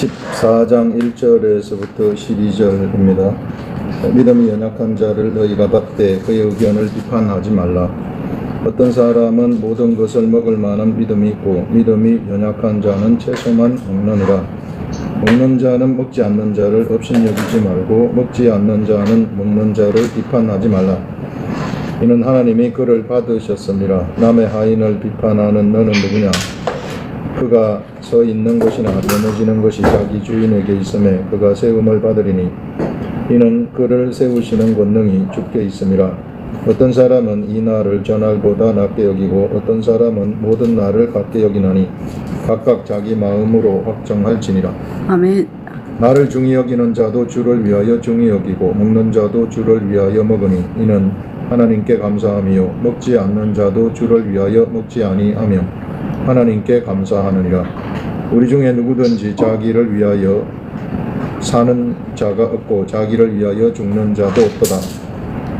14장 1절에서부터 12절입니다. 믿음이 연약한 자를 너희가 받되 그의 의견을 비판하지 말라. 어떤 사람은 모든 것을 먹을 만한 믿음이 있고 믿음이 연약한 자는 채소만 먹느니라. 먹는 자는 먹지 않는 자를 업신여기지 말고 먹지 않는 자는 먹는 자를 비판하지 말라. 이는 하나님이 그를 받으셨습니다. 남의 하인을 비판하는 너는 누구냐? 그가 서 있는 것이나 넘어지는 것이 자기 주인에게 있음에 그가 세움을 받으리니 이는 그를 세우시는 권능이 주께 있음이라. 어떤 사람은 이 날을 전날보다 낮게 여기고 어떤 사람은 모든 날을 같게 여기나니 각각 자기 마음으로 확정할지니라. 아멘. 나를 중히 여기는 자도 주를 위하여 중히 여기고 먹는 자도 주를 위하여 먹으니 이는 하나님께 감사함이요 먹지 않는 자도 주를 위하여 먹지 아니하며 하나님께 감사하느니라. 우리 중에 누구든지 자기를 위하여 사는 자가 없고 자기를 위하여 죽는 자도 없도다.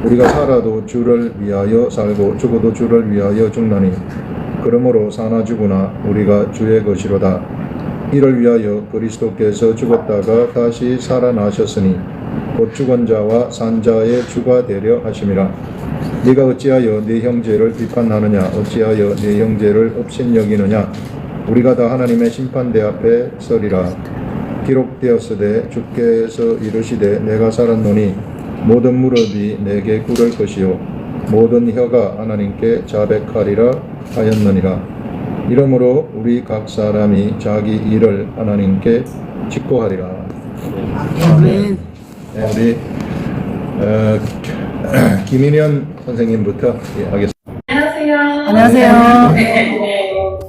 우리가 살아도 주를 위하여 살고 죽어도 주를 위하여 죽나니 그러므로 사나 죽으나 우리가 주의 것이로다. 이를 위하여 그리스도께서 죽었다가 다시 살아나셨으니 곧 죽은 자와 산 자의 주가 되려 하심이라. 네가 어찌하여 네 형제를 비판하느냐? 어찌하여 네 형제를 업신여기느냐? 우리가 다 하나님의 심판대 앞에 서리라. 기록되었으되 주께서 이르시되 내가 살았노니 모든 무릎이 내게 꿇을 것이요 모든 혀가 하나님께 자백하리라 하였느니라. 이러므로 우리 각 사람이 자기 일을 하나님께 직고하리라. 아멘. 네, 우리 김인현 선생님부터 하겠습니다. 안녕하세요. 안녕하세요. 네.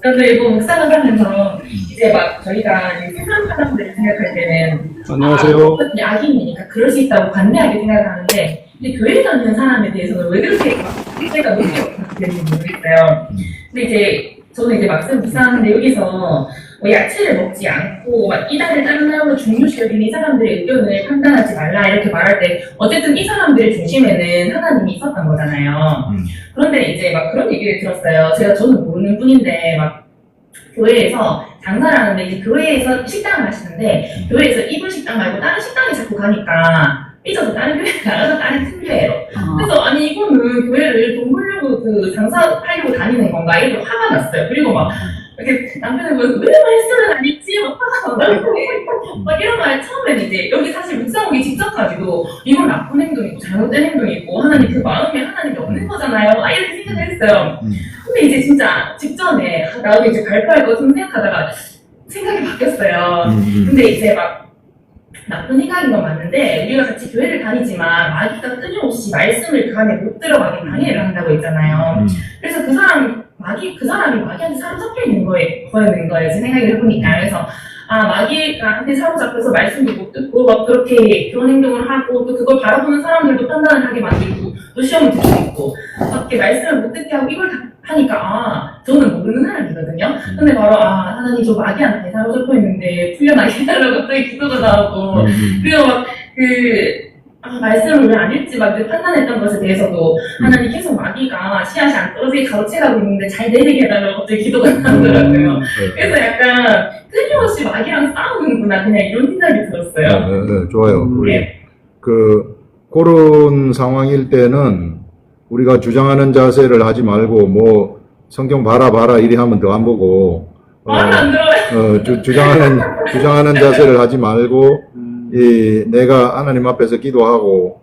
그래서 이거 묵상을 하면서 이제 막 저희가 세상 사람들을 생각할 때는 안녕하세요. 악인이니까 그럴 수 있다고 관대하게 생각하는데 근데 교회 다니는 사람에 대해서는 왜 그렇게 제가 높게 되는지 모르겠어요. 근데 이제 저는 이제 막상 묵상하는데 여기서 뭐 야채를 먹지 않고 막 이달을 다른 나라로 중요시 여기는 이 사람들의 의견을 판단하지 말라 이렇게 말할 때 어쨌든 이 사람들의 중심에는 하나님이 있었던 거잖아요. 그런데 이제 막 그런 얘기를 들었어요. 저는 모르는 분인데 막 교회에서 장사를 하는데 이제 교회에서 식당을 하시는데 교회에서 이분 식당 말고 다른 식당에 자꾸 가니까 삐져서 다른 교회에 나가서 다른 큰 교회로. 그래서 아니 이거는 교회를 돈 벌려고 그 장사하려고 다니는 건가 이렇게 화가 났어요. 그리고 막 이렇게 남편은 왜 말씀을 안 읽지? 막 화가 나고 막 이런 말 처음에는 이제 여기 사실 묵상 오기 직전까지도 이건 나쁜 행동이고 잘못된 행동이고 하나님 그 마음에 하나님이 없는 거잖아요. 이렇게 생각을 했어요. 근데 이제 진짜 직전에 나도 이제 발표할 거 좀 생각하다가 생각이 바뀌었어요. 근데 이제 막 나쁜 생각인 건 맞는데 우리가 같이 교회를 다니지만 마귀가 끊임없이 말씀을 그 안에 못 들어가게 방해를 한다고 했잖아요. 그래서 그 사람이 마귀한테 사로잡혀 있는 거였는 거예요. 제 생각을 해보니까. 그래서 마귀한테 사로잡혀서 말씀도 못 듣고 막 그렇게 그런 행동을 하고 또 그걸 바라보는 사람들도 판단을 하게 만들고 또 시험을 들고 있고 그렇게 말씀을 못 듣게 하고 이걸 다 하니까 저는 모르는 사람이거든요. 근데 바로 하나님 저 마귀한테 사로잡혀 있는데 풀려나게 해달라고 갑자기 기도가 나오고 그리고 막 말씀을 왜 안 읽지 막 판단했던 것에 대해서도 하나님 계속 마귀가 씨앗이 안 떨어지게 가로채가고 있는데 잘 내리게 해달라고 갑자기 기도가 나오더라고요. 그래서 약간 끊임없이 마귀랑 싸우는구나 그냥 이런 생각이 들었어요. 네, 좋아요. 우리 그런 상황일 때는 우리가 주장하는 자세를 하지 말고 뭐 성경 봐라 이리 하면 더 안 보고 안 들어요. 주장하는 자세를 하지 말고 내가 하나님 앞에서 기도하고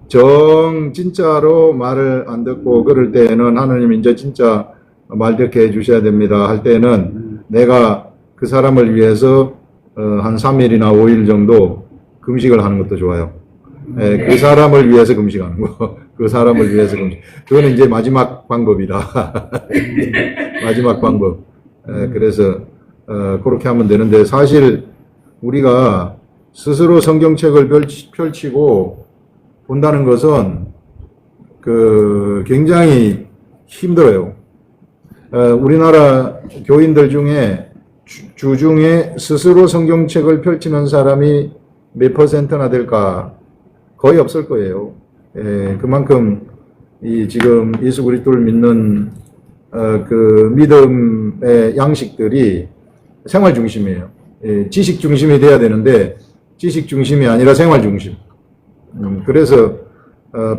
진짜로 말을 안 듣고 그럴 때에는 하나님 이제 진짜 말 듣게 해주셔야 됩니다 할 때는 내가 그 사람을 위해서 한 3일이나 5일 정도 금식을 하는 것도 좋아요. 그 사람을 위해서 금식하는 거. 그 사람을 위해서 금식. 그거는 이제 마지막 방법이다. 마지막 방법. 그래서 그렇게 하면 되는데 사실 우리가 스스로 성경책을 펼치고 본다는 것은 굉장히 힘들어요. 우리나라 교인들 중에 주중에 스스로 성경책을 펼치는 사람이 몇 %나 될까? 거의 없을 거예요. 그만큼 지금 예수 그리스도를 믿는 그 믿음의 양식들이 생활 중심이에요. 지식 중심이 돼야 되는데 지식 중심이 아니라 생활 중심. 그래서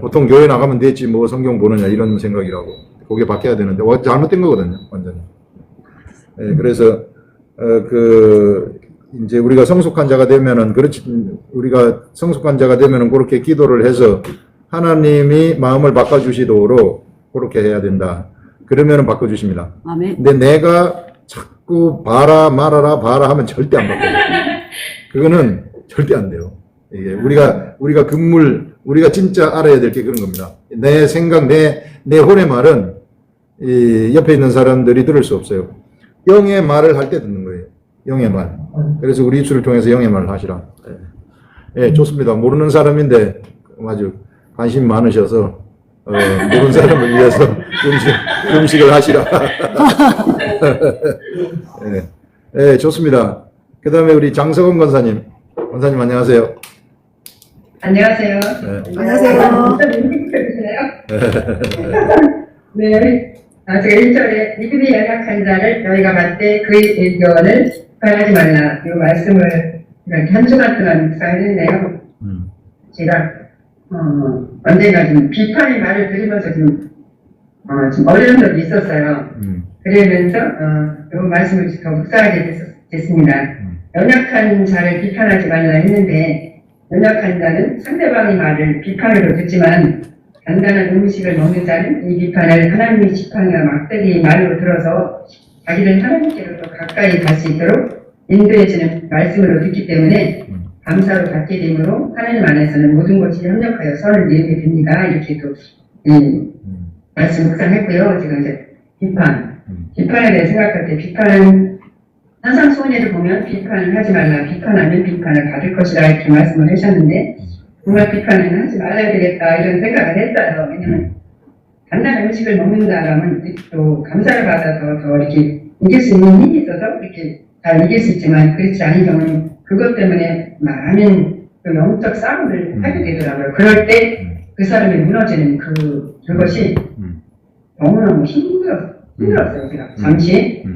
보통 교회 나가면 됐지 뭐 성경 보느냐 이런 생각이라고. 그게 바뀌어야 되는데 잘못된 거거든요, 완전히. 그래서 이제 우리가 성숙한 자가 되면은 우리가 성숙한 자가 되면은 그렇게 기도를 해서 하나님이 마음을 바꿔주시도록 그렇게 해야 된다. 그러면은 바꿔주십니다. 아멘. 근데 내가 자꾸 봐라 말아라 봐라 하면 절대 안 바꿔요. 그거는 절대 안 돼요. 이게 우리가 우리가 진짜 알아야 될 게 그런 겁니다. 내 생각, 내 혼의 말은 이 옆에 있는 사람들이 들을 수 없어요. 영의 말을 할 때 듣는 거예요. 영의 말. 그래서 우리 입술을 통해서 영의 말을 하시라. 예, 좋습니다. 모르는 사람인데 아주 관심 많으셔서 모르는 사람을 위해서 음식을 하시라. 예, 좋습니다. 그 다음에 우리 장석원 권사님. 권사님 안녕하세요. 안녕하세요. 네. 안녕하세요. 네. 제가 1절에 믿음이 연약한 자를 너희가 받되 그의 의견을 비판하지 말라. 이 말씀을 이렇게 한 주간 동안 묵상했는데요. 제가 언젠가 좀 비판의 말을 들으면서 좀 어려운 적이 있었어요. 그러면서 이 말씀을 더 묵상하게 됐습니다. 연약한 자를 비판하지 말라 했는데 연약한 자는 상대방의 말을 비판으로 듣지만 단단한 음식을 먹는 자는 이 비판을 하나님의 지팡이와 막대기의 말로 들어서 자기를 하나님께로 더 가까이 갈 수 있도록 인도해주는 말씀으로 듣기 때문에 감사로 받게 되므로 하나님 안에서는 모든 것이 협력하여 선을 이루게 됩니다. 이렇게 또 말씀 묵상했고요. 제가 이제 비판에 대해 생각할 때 비판은 항상 소원에도 보면 비판을 하지 말라, 비판하면 비판을 받을 것이라 이렇게 말씀을 하셨는데 정말 비판은 하지 말아야 되겠다 이런 생각을 했어요. 왜냐면 단단한 음식을 먹는다라면 또 감사를 받아서 더 이렇게 이길 수 있는 힘이 있어서 이렇게 잘 이길 수 있지만 그렇지 않은 경우는 그것 때문에 많은 그 영적 싸움을 하게 되더라고요. 그럴 때 그 사람이 무너지는 그것이 너무너무 힘들었어요. 제가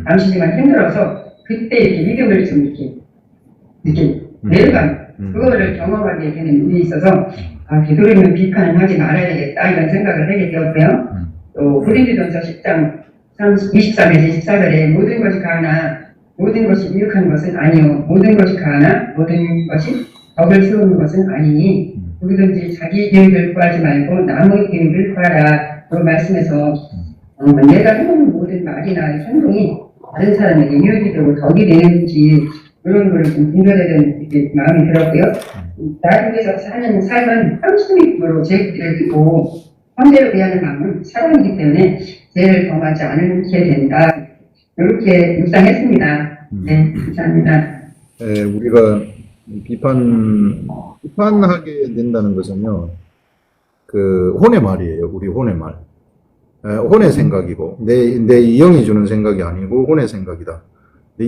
잠시지만 힘들어서 그때 이렇게 믿음을 좀 이렇게 내려간 그거를 경험하게 되는 일이 있어서 되도록이면 비판을 하지 말아야 되겠다 이런 생각을 하게 되었고요. 또 고린도전서 10장 23에서 24절에 모든 것이 가하나 모든 것이 유익한 것은 아니요 모든 것이 가하나 모든 것이 덕을 세우는 것은 아니니 누구든지 자기 기업을 구하지 말고 남의 기업을 구하라. 그 말씀에서 내가 해놓은 모든 말이나 행동이 다른 사람에게 유익이 되고 덕이 되는지 이런 거를 좀 분별해야 되는 마음이 들었고요. 나를 위해서 사는 삶은 형식으로 제국들을 두고 형제를 위하는 마음은 사랑이기 때문에 죄를 범하지 않게 된다. 이렇게 묵상했습니다. 네, 감사합니다. 네, 우리가 비판하게 된다는 것은요, 그 혼의 말이에요. 우리 혼의 말. 혼의 생각이고 내 영이 주는 생각이 아니고 혼의 생각이다.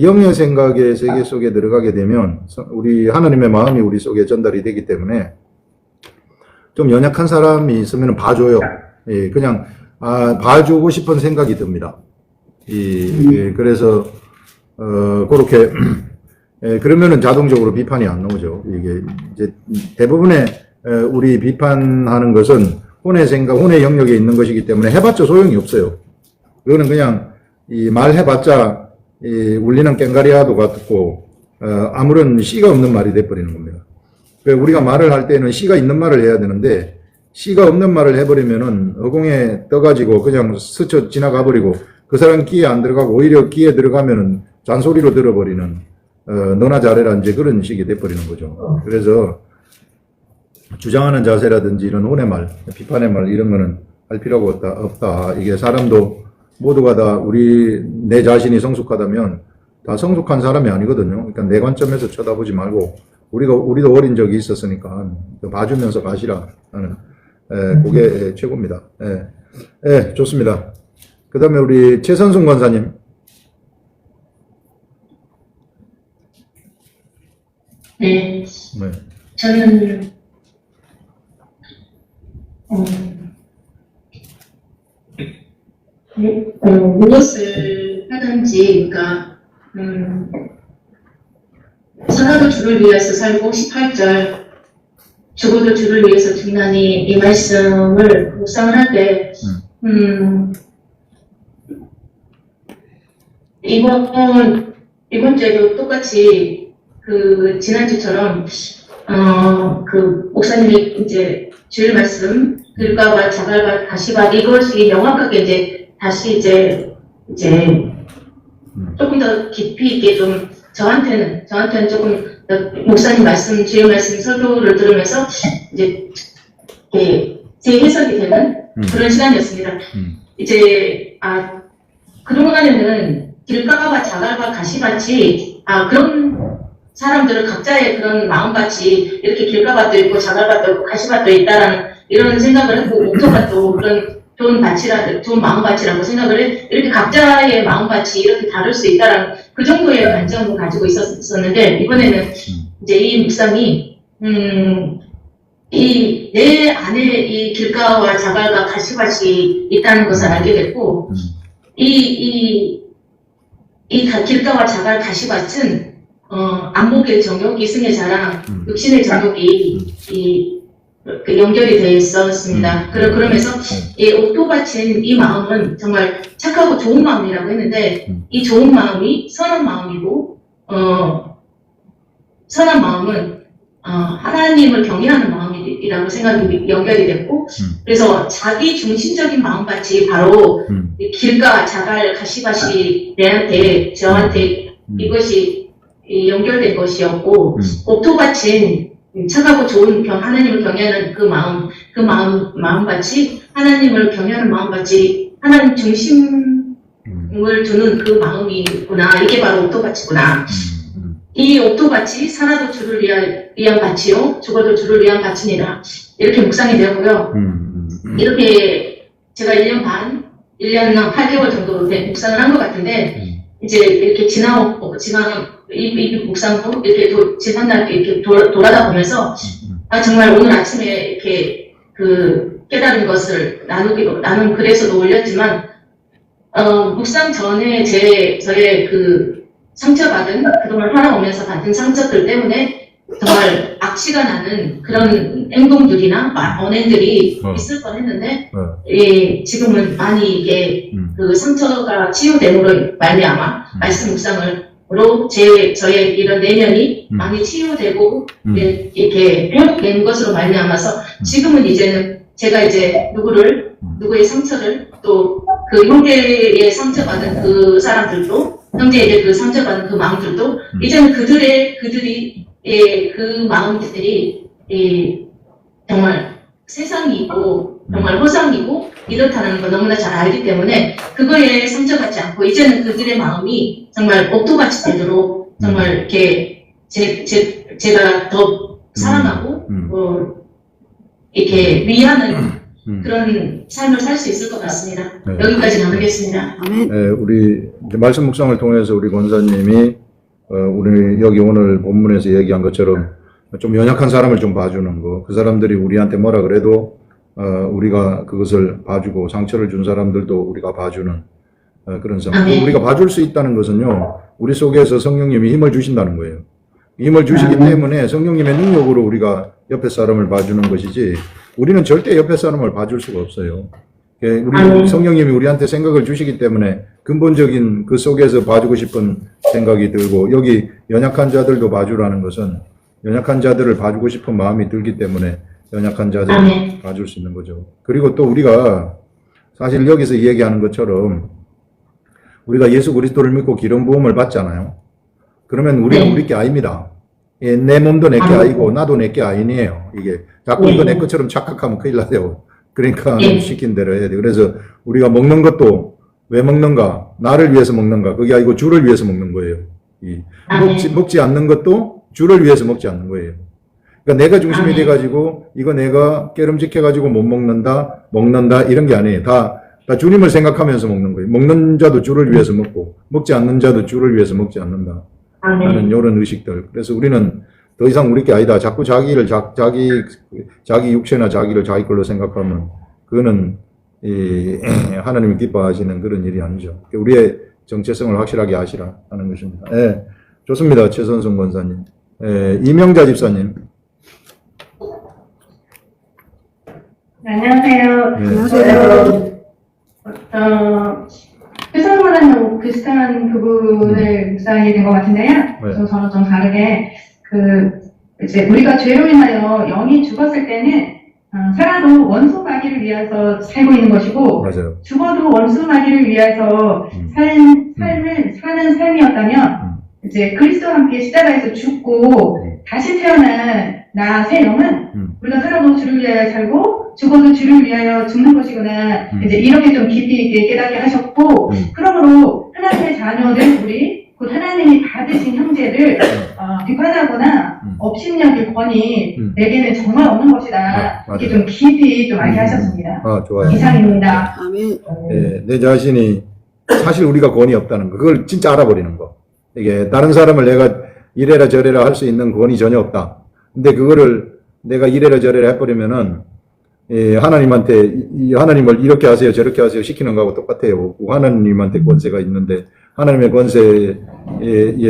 영의 생각의 세계 속에 들어가게 되면 우리 하나님의 마음이 우리 속에 전달이 되기 때문에 좀 연약한 사람이 있으면 봐줘요. 예, 그냥 봐주고 싶은 생각이 듭니다. 그래서 그렇게 그러면은 자동적으로 비판이 안 나오죠. 이게 이제 대부분의 우리 비판하는 것은 혼의 생각, 혼의 영역에 있는 것이기 때문에 해봤자 소용이 없어요. 그거는 그냥 말해봤자 울리는 꽹가리아도 같고 아무런 씨가 없는 말이 돼버리는 겁니다. 우리가 말을 할 때는 씨가 있는 말을 해야 되는데 씨가 없는 말을 해버리면은 허공에 떠가지고 그냥 스쳐 지나가 버리고 그 사람 귀에 안 들어가고 오히려 귀에 들어가면은 잔소리로 들어버리는 너나 잘해라 이제 그런 식이 돼버리는 거죠. 그래서 주장하는 자세라든지 이런 혼의 말, 비판의 말 이런 거는 할 필요가 없다. 이게 사람도 모두가 다 내 자신이 성숙하다면 다 성숙한 사람이 아니거든요. 그러니까 내 관점에서 쳐다보지 말고 우리도 어린 적이 있었으니까 봐주면서 가시라 하는 그게 최고입니다. 좋습니다. 그 다음에 우리 최선순 권사님. 네. 저는 무엇을 하든지, 그러니까 주를 위해서 살고 18절 죽어도 주를 위해서 죽나니 이 말씀을 묵상을 할 때 이번 주에도 똑같이 그 지난주처럼 그 목사님이 이제 주일 말씀 들가와 자갈과 가시밭 이것이 명확하게 이제 다시 이제 조금 더 깊이 있게 좀 저한테는 조금 목사님 말씀 주일 말씀 설교를 들으면서 이제 재해석이 되는 그런 시간이었습니다. 이제 그동안에는 길가와 자갈과 가시밭이 그런 사람들은 각자의 그런 마음밭이 이렇게 길가밭도 있고 자갈밭도 있고 가시밭도 있다라는 이런 생각을 하고 목토밭도 그런 좋은 마음밭이라고 생각을 해 이렇게 각자의 마음밭이 이렇게 다를 수 있다라는 그 정도의 관점을 가지고 있었는데 이번에는 이제 이 묵상이 내 안에 이 길가와 자갈과 가시밭이 있다는 것을 알게 됐고 길가와 자갈 가시밭은 안목의 정욕이 승의 자랑, 육신의 정욕이 연결이 되어 있었습니다. 그러면서 이 옥토밭인 이 마음은 정말 착하고 좋은 마음이라고 했는데 이 좋은 마음이 선한 마음이고 선한 마음은 하나님을 경외하는 마음이라고 생각이 연결이 됐고 그래서 자기 중심적인 마음밭이 바로 이 길가 자갈 가시밭이 저한테 이것이 연결된 것이었고 옥토밭인 착하고 좋은 하나님을 경외하는 그 마음밭이 하나님을 경외하는 마음밭이 하나님 중심을 두는 그 마음이구나. 이게 바로 옥토밭이구나. 이 옥토밭이 살아도 주를 위한 밭이요 죽어도 주를 위한 밭이니라. 이렇게 묵상이 되었고요. 이렇게 제가 1년 8개월 정도 묵상을 한 것 같은데 이제 이렇게 이 묵상 후 이렇게 지난날 이렇게 돌아다 보면서 정말 오늘 아침에 이렇게 깨달은 것을 나는 글에서도 올렸지만 묵상 전에 저의 상처받은 그동안 살아오면서 받은 상처들 때문에 정말 악취가 나는 그런 행동들이나 언행들이 있을 뻔했는데 지금은 많이 이게 상처가 치유됨으로 말미암아 말씀 묵상으로 저의 이런 내면이 많이 치유되고 이렇게 회복된 것으로 말미암아서 지금은 이제는 제가 이제 누구의 상처를 또 그 형제의 상처받은 그 사람들도 형제에게 그 상처받은 그 마음들도 이제는 그들이 그 마음들이 정말 세상이고 정말 허상이고 이렇다는 걸 너무나 잘 알기 때문에 그거에 상처받지 않고 이제는 그들의 마음이 정말 옥토밭이 되도록 정말 이렇게 제가 더 사랑하고 이렇게 위하는 그런 삶을 살 수 있을 것 같습니다. 네. 여기까지 나누겠습니다. 아멘. 우리 이제 말씀 묵상을 통해서 우리 권사님이 우리 여기 오늘 본문에서 얘기한 것처럼 좀 연약한 사람을 좀 봐주는 거, 그 사람들이 우리한테 뭐라 그래도 우리가 그것을 봐주고 상처를 준 사람들도 우리가 봐주는 그런 상황. 우리가 봐줄 수 있다는 것은요, 우리 속에서 성령님이 힘을 주신다는 거예요. 힘을 주시기 때문에 성령님의 능력으로 우리가 옆에 사람을 봐주는 것이지, 우리는 절대 옆에 사람을 봐줄 수가 없어요. 우리 성령님이 우리한테 생각을 주시기 때문에 근본적인 그 속에서 봐주고 싶은 생각이 들고, 여기 연약한 자들도 봐주라는 것은 연약한 자들을 봐주고 싶은 마음이 들기 때문에 연약한 자들을 봐줄 수 있는 거죠. 그리고 또 우리가 사실 여기서 얘기하는 것처럼 우리가 예수 그리스도를 믿고 기름 부음을 받잖아요. 그러면 우리는 우리 게 아닙니다. 내 몸도 내게 아니고 나도 내게 아니에요. 이게 자꾸 이거 내 것처럼 착각하면 큰일 나요. 그러니까 시킨 대로 해야 돼. 그래서 우리가 먹는 것도 왜 먹는가? 나를 위해서 먹는가? 그게 아니고 주를 위해서 먹는 거예요. 먹지 않는 것도 주를 위해서 먹지 않는 거예요. 그러니까 내가 중심이 돼가지고 이거 내가 깨름직해가지고 못 먹는다 이런 게 아니에요. 다 주님을 생각하면서 먹는 거예요. 먹는 자도 주를 위해서 먹고 먹지 않는 자도 주를 위해서 먹지 않는다 하는 이런 의식들. 그래서 우리는 더 이상 우리 게 아니다. 자꾸 자기를 자기 육체나 자기를 자기 걸로 생각하면 그거는 하나님이 기뻐하시는 그런 일이 아니죠. 우리의 정체성을 확실하게 아시라 하는 것입니다. 네, 좋습니다. 최선성 권사님. 이명자 집사님. 안녕하세요. 네. 안녕하세요. 회사문화하고 비슷한 부분을 묵상하게 된 것 같은데요. 그래서 저는 좀 다르게 이제 우리가 죄로 인하여 영이 죽었을 때는 살아도 원수 마귀를 위해서 살고 있는 것이고 맞아요. 죽어도 원수 마귀를 위해서 삶을 사는 삶이었다면 이제 그리스도와 함께 십자가에서 죽고 다시 태어난 나 새 영은 우리가 살아도 주를 위하여 살고 죽어도 주를 위하여 죽는 것이구나 이제 이렇게 좀 깊이 있게 깨닫게 하셨고 그러므로 하나님의 자녀들 우리 곧 하나님이 받으신 형제를 비판하거나 업신여길 권위 내게는 정말 없는 것이다. 맞아요. 이게 좀 깊이 좀 알게 하셨습니다. 좋아요. 이상입니다. 아멘. 내 자신이 사실 우리가 권위 없다는 거, 그걸 진짜 알아버리는 거. 이게 다른 사람을 내가 이래라 저래라 할 수 있는 권위 전혀 없다. 근데 그거를 내가 이래라 저래라 해버리면은 하나님한테 하나님을 이렇게 하세요 저렇게 하세요 시키는 거하고 똑같아요. 하나님한테 권세가 있는데 하나님의 권세에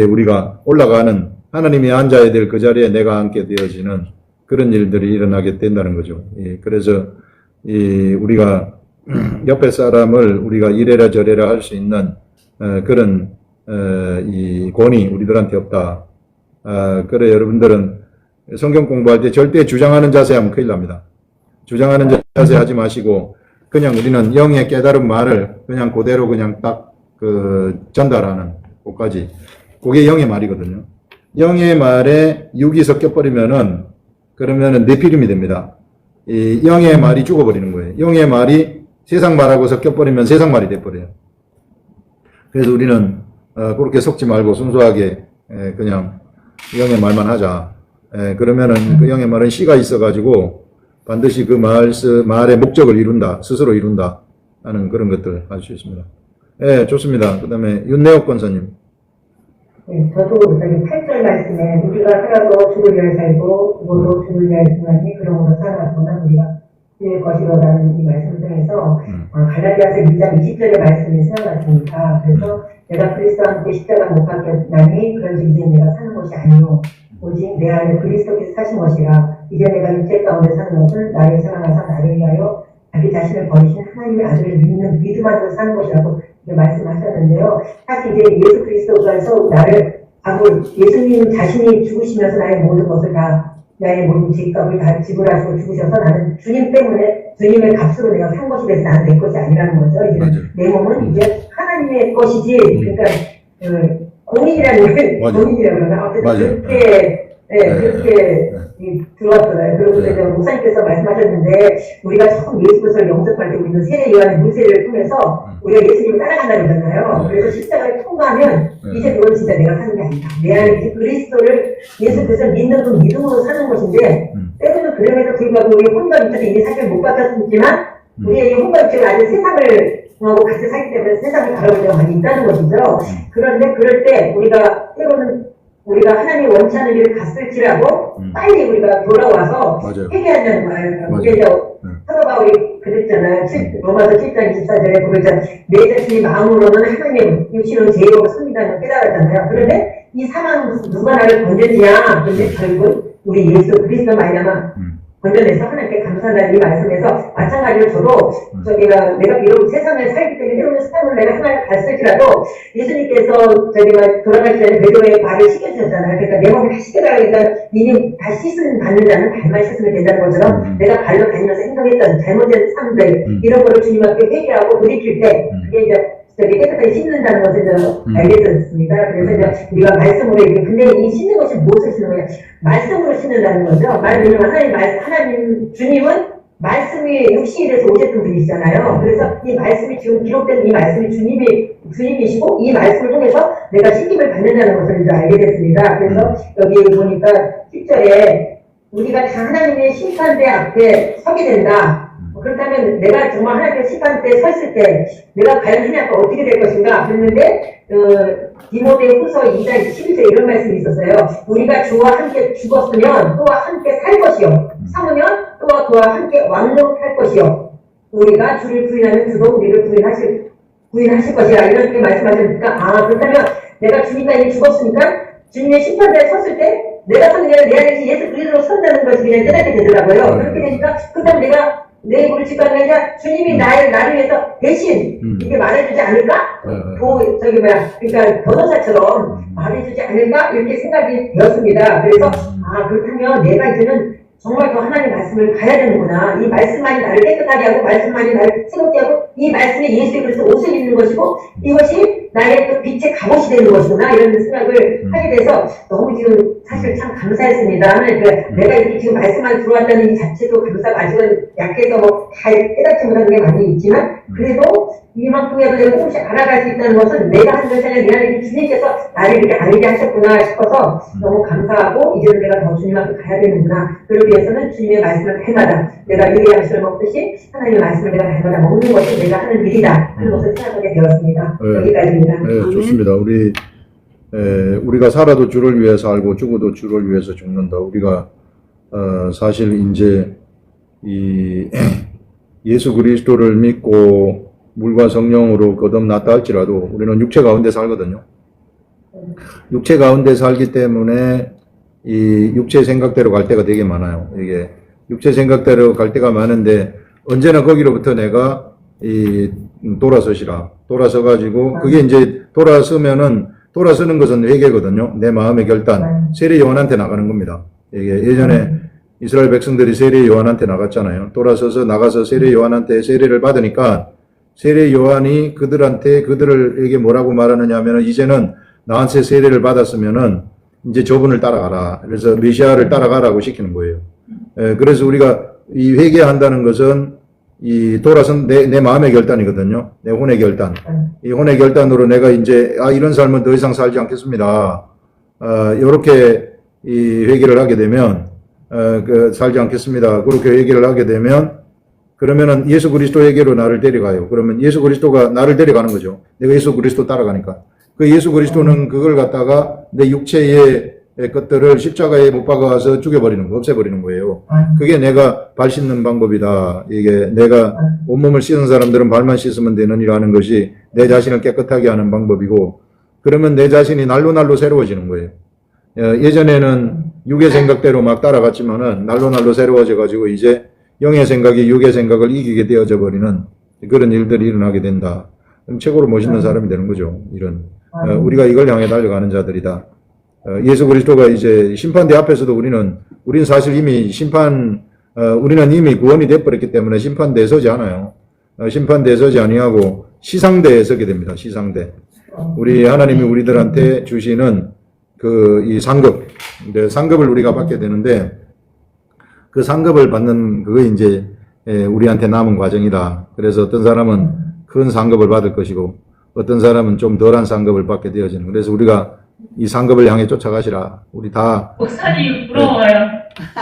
우리가 올라가는 하나님이 앉아야 될 그 자리에 내가 앉게 되어지는 그런 일들이 일어나게 된다는 거죠. 그래서 우리가 옆에 사람을 우리가 이래라 저래라 할 수 있는 그런 이 권위 우리들한테 없다. 그래 여러분들은 성경 공부할 때 절대 주장하는 자세 하면 큰일 납니다. 주장하는 자세 하지 마시고 그냥 우리는 영의 깨달은 말을 그냥 그대로 그냥 딱 전달하는 것까지. 그게 영의 말이거든요. 영의 말에 육이 섞여버리면은 그러면은 네피림이 됩니다. 이 영의 말이 죽어버리는 거예요. 영의 말이 세상 말하고 섞여버리면 세상 말이 돼버려요. 그래서 우리는 그렇게 섞지 말고 순수하게 그냥 영의 말만 하자. 그러면은 그 영의 말은 씨가 있어가지고 반드시 그 말의 목적을 이룬다. 스스로 이룬다. 하는 그런 것들 할 수 있습니다. 좋습니다. 그 다음에 윤내옥 권사님. 네, 저도 저기 8절 말씀에 우리가 살아도 주를 위하여 살고 죽어도 주를 위하여 죽나니 그러므로 살아가거나 우리가 될 것이로라는 이 말씀 중에서 갈라디아서 2장 20절의 말씀이 생각났습니다. 그래서 내가 그리스도와 함께 십자가 못 박혔나니 그런즉 이제 내가 사는 것이 아니요 오직 내 안에 그리스도께서 사신 것이라. 이제 내가 육체 가운데 사는 것은 나를 사랑하사 나를 위하여 자기 자신을 버리신 하나님의 아들을 믿는 믿음 안에서 사는 것이라고 말씀하셨는데요. 사실 이제 예수 그리스도께서 나를 예수님 자신이 죽으시면서 나의 모든 것을 다 나의 모든 죄값을 다 지불하시고 죽으셔서 나는 주님 때문에 주님의 값으로 내가 산 것이 돼서 나는 내 것이 아니라는 거죠. 이제 내 몸은 이제 하나님의 것이지. 그러니까 공인이라는 게 공인이라고 그러나 어쨌든 그렇게 그렇게 들어왔잖아요. 그리고 이제 목사님께서 말씀하셨는데 우리가 처음 예수 그리스도를 영접할 때 우리는 세례 요한의 문세를 통해서 우리가 예수님을 따라간다고 그러잖아요. 그래서 십자가를 통과하면 이제 그건 진짜 내가 사는 게 아니다. 내 안에 이제 그리스도를 예수 그리스도를 믿는 그 믿음으로 사는 것인데 때로는 그럼에도 불구하고 우리 혼과 육체는 이미 사실 못 바뀌었지만 우리의 이 혼과 육체가 아직 세상을 하고 같이 살기 때문에 세상을 바라볼 때가 많이 있다는 것이죠. 그런데 그럴 때 우리가 때로는 우리가 하나님이 원치 않는 일을 갔을지라도 빨리 우리가 돌아와서 회개하자는 거예요. 그게 이제 사도 바울이 그랬잖아요. 로마서 7장 24절에 보면 내 자신이 마음으로는 하나님 육신으로 죄로 섭니다는 깨달았잖아요. 그런데 이 사망 누가 나를 건졌냐? 근데 결국 우리 예수 그리스도 말미암아 건져내서 하나님께 감사한다는 이 말씀에서 마찬가지로 저도 내가 비록 세상을 살기 때문에 때로는 세상을 내가 하나를 갔을지라도 예수님께서 돌아가시 전에 베드로의 발을 씻겨주셨잖아요. 그러니까 내 몸을 다 씻겨달라니까 이님 다 씻은 받는 자는 발만 씻으면 된다는 것처럼 내가 발로 다니면서 행동했던 잘못된 삶들 이런 거를 주님 앞에 회개하고 돌이킬 때 그게 이제 깨끗하게 씻는다는 것을 알게 되었습니다. 그래서 이제 우리가 말씀으로 근데 이 씻는 것이 무엇을 씻는 거냐? 말씀으로 씻는다는 거죠. 하나님 주님은 말씀이 육신이 돼서 오셨던 분이시잖아요. 그래서 이 말씀이 지금 기록된 이 말씀이 주님이시고 이 말씀을 통해서 내가 씻김을 받는다는 것을 이제 알게 됐습니다. 그래서 여기 보니까 10절에 우리가 다 하나님의 심판대 앞에 서게 된다. 그렇다면 내가 정말 하나님의 심판대에 섰을 때 내가 과연 하나님과 어떻게 될 것인가 그랬는데 디모데 후서 2장 11절 이런 말씀이 있었어요. 우리가 주와 함께 죽었으면 또와 함께 살 것이요 삼으면 또와 그와 함께 왕력할 것이요 우리가 주를 부인하면 주도 우리를 부인하실 것이라 이렇게 말씀하시니까 그렇다면 내가 주님과 이미 죽었으니까 주님의 심판대에 섰을 때 내가 서는 게 아니라 내 안에 예수 그리스도로 선다는 것이 그냥 깨닫게 되더라고요. 그렇게 되니까 그다음 내가 내 입으로 직관을 하니까 주님이 나를 위해서 대신 이게 말해주지 않을까? 그러니까 변호사처럼 말해주지 않을까? 이렇게 생각이 되었습니다. 그래서 그렇다면 내가 이제는 정말 더 하나님의 말씀을 가야 되는구나. 이 말씀만이 나를 깨끗하게 하고 말씀만이 나를 새롭게 하고 이 말씀이 예수의 그리스도 옷을 입는 것이고 이것이 나의 그 빛의 갑옷이 되는 것이구나. 이런 생각을 하게 돼서 너무 지금 사실 참 감사했습니다. 하나님, 내가 이렇게 지금 말씀만 들어왔다는 이 자체도 감사가 아직은 약해서 다 깨닫지 못하는 게 많이 있지만 그래도 이만큼이라도 내가 조금씩 알아갈 수 있다는 것은 내가 한 것이 아니라 내 안에 주님께서 나를 이렇게 알게 하셨구나 싶어서 너무 감사하고 이제는 내가 더 주님 앞에 가야 되는구나. 그러기 위해서는 주님의 말씀을 해마다 내가 유리한 것을 먹듯이 하나님의 말씀을 내가 해마다 먹는 것이 내가 하는 일이다 하는 것을 생각하게 되었습니다. 네. 여기까지입니다. 네, 좋습니다. 우리가 살아도 주를 위해 살고 죽어도 주를 위해서 죽는다. 우리가 사실 이제 이 예수 그리스도를 믿고 물과 성령으로 거듭났다 할지라도 우리는 육체 가운데 살거든요. 육체 가운데 살기 때문에 이 육체 생각대로 갈 때가 되게 많아요. 이게 육체 생각대로 갈 때가 많은데 언제나 거기로부터 내가 돌아서 가지고 그게 이제 돌아서는 것은 회개거든요. 내 마음의 결단, 세례 요한한테 나가는 겁니다. 이게 예전에 이스라엘 백성들이 세례 요한한테 나갔잖아요. 나가서 세례 요한한테 세례를 받으니까 세례 요한이 그들에게 뭐라고 말하느냐 하면은 이제는 나한테 세례를 받았으면은 이제 저분을 따라가라. 그래서 메시아를 따라가라고 시키는 거예요. 그래서 우리가 이 회개한다는 것은 돌아선 내 마음의 결단이거든요. 내 혼의 결단. 이 혼의 결단으로 내가 이제, 이런 삶은 더 이상 살지 않겠습니다. 요렇게 회개를 하게 되면, 살지 않겠습니다. 그렇게 회개를 하게 되면, 그러면은 예수 그리스도에게로 나를 데려가요. 그러면 예수 그리스도가 나를 데려가는 거죠. 내가 예수 그리스도 따라가니까. 그 예수 그리스도는 그걸 갖다가 내 육체의 것들을 십자가에 못 박아서 없애버리는 거예요. 그게 내가 발 씻는 방법이다. 이게 내가 온몸을 씻은 사람들은 발만 씻으면 되느니라는 것이 내 자신을 깨끗하게 하는 방법이고, 그러면 내 자신이 날로 새로워지는 거예요. 예전에는 육의 생각대로 막 따라갔지만은 날로 새로워져 가지고 이제 영의 생각이 육의 생각을 이기게 되어져 버리는 그런 일들이 일어나게 된다. 그럼 최고로 멋있는 사람이 되는 거죠. 우리가 이걸 향해 달려가는 자들이다. 예수 그리스도가 이제 심판대 앞에서도 우리는 사실 이미 우리는 이미 구원이 돼버렸기 때문에 심판대에 서지 않아요. 심판대에 서지 아니하고 시상대에 서게 됩니다. 시상대. 우리 하나님이 우리들한테 주시는 이 상급, 상급을 우리가 받게 되는데 그 상급을 받는 그거 이제 우리한테 남은 과정이다. 그래서 어떤 사람은 큰 상급을 받을 것이고 어떤 사람은 좀 덜한 상급을 받게 되어지는. 그래서 우리가 이 상급을 향해 쫓아가시라. 우리 다. 목사님 부러워요.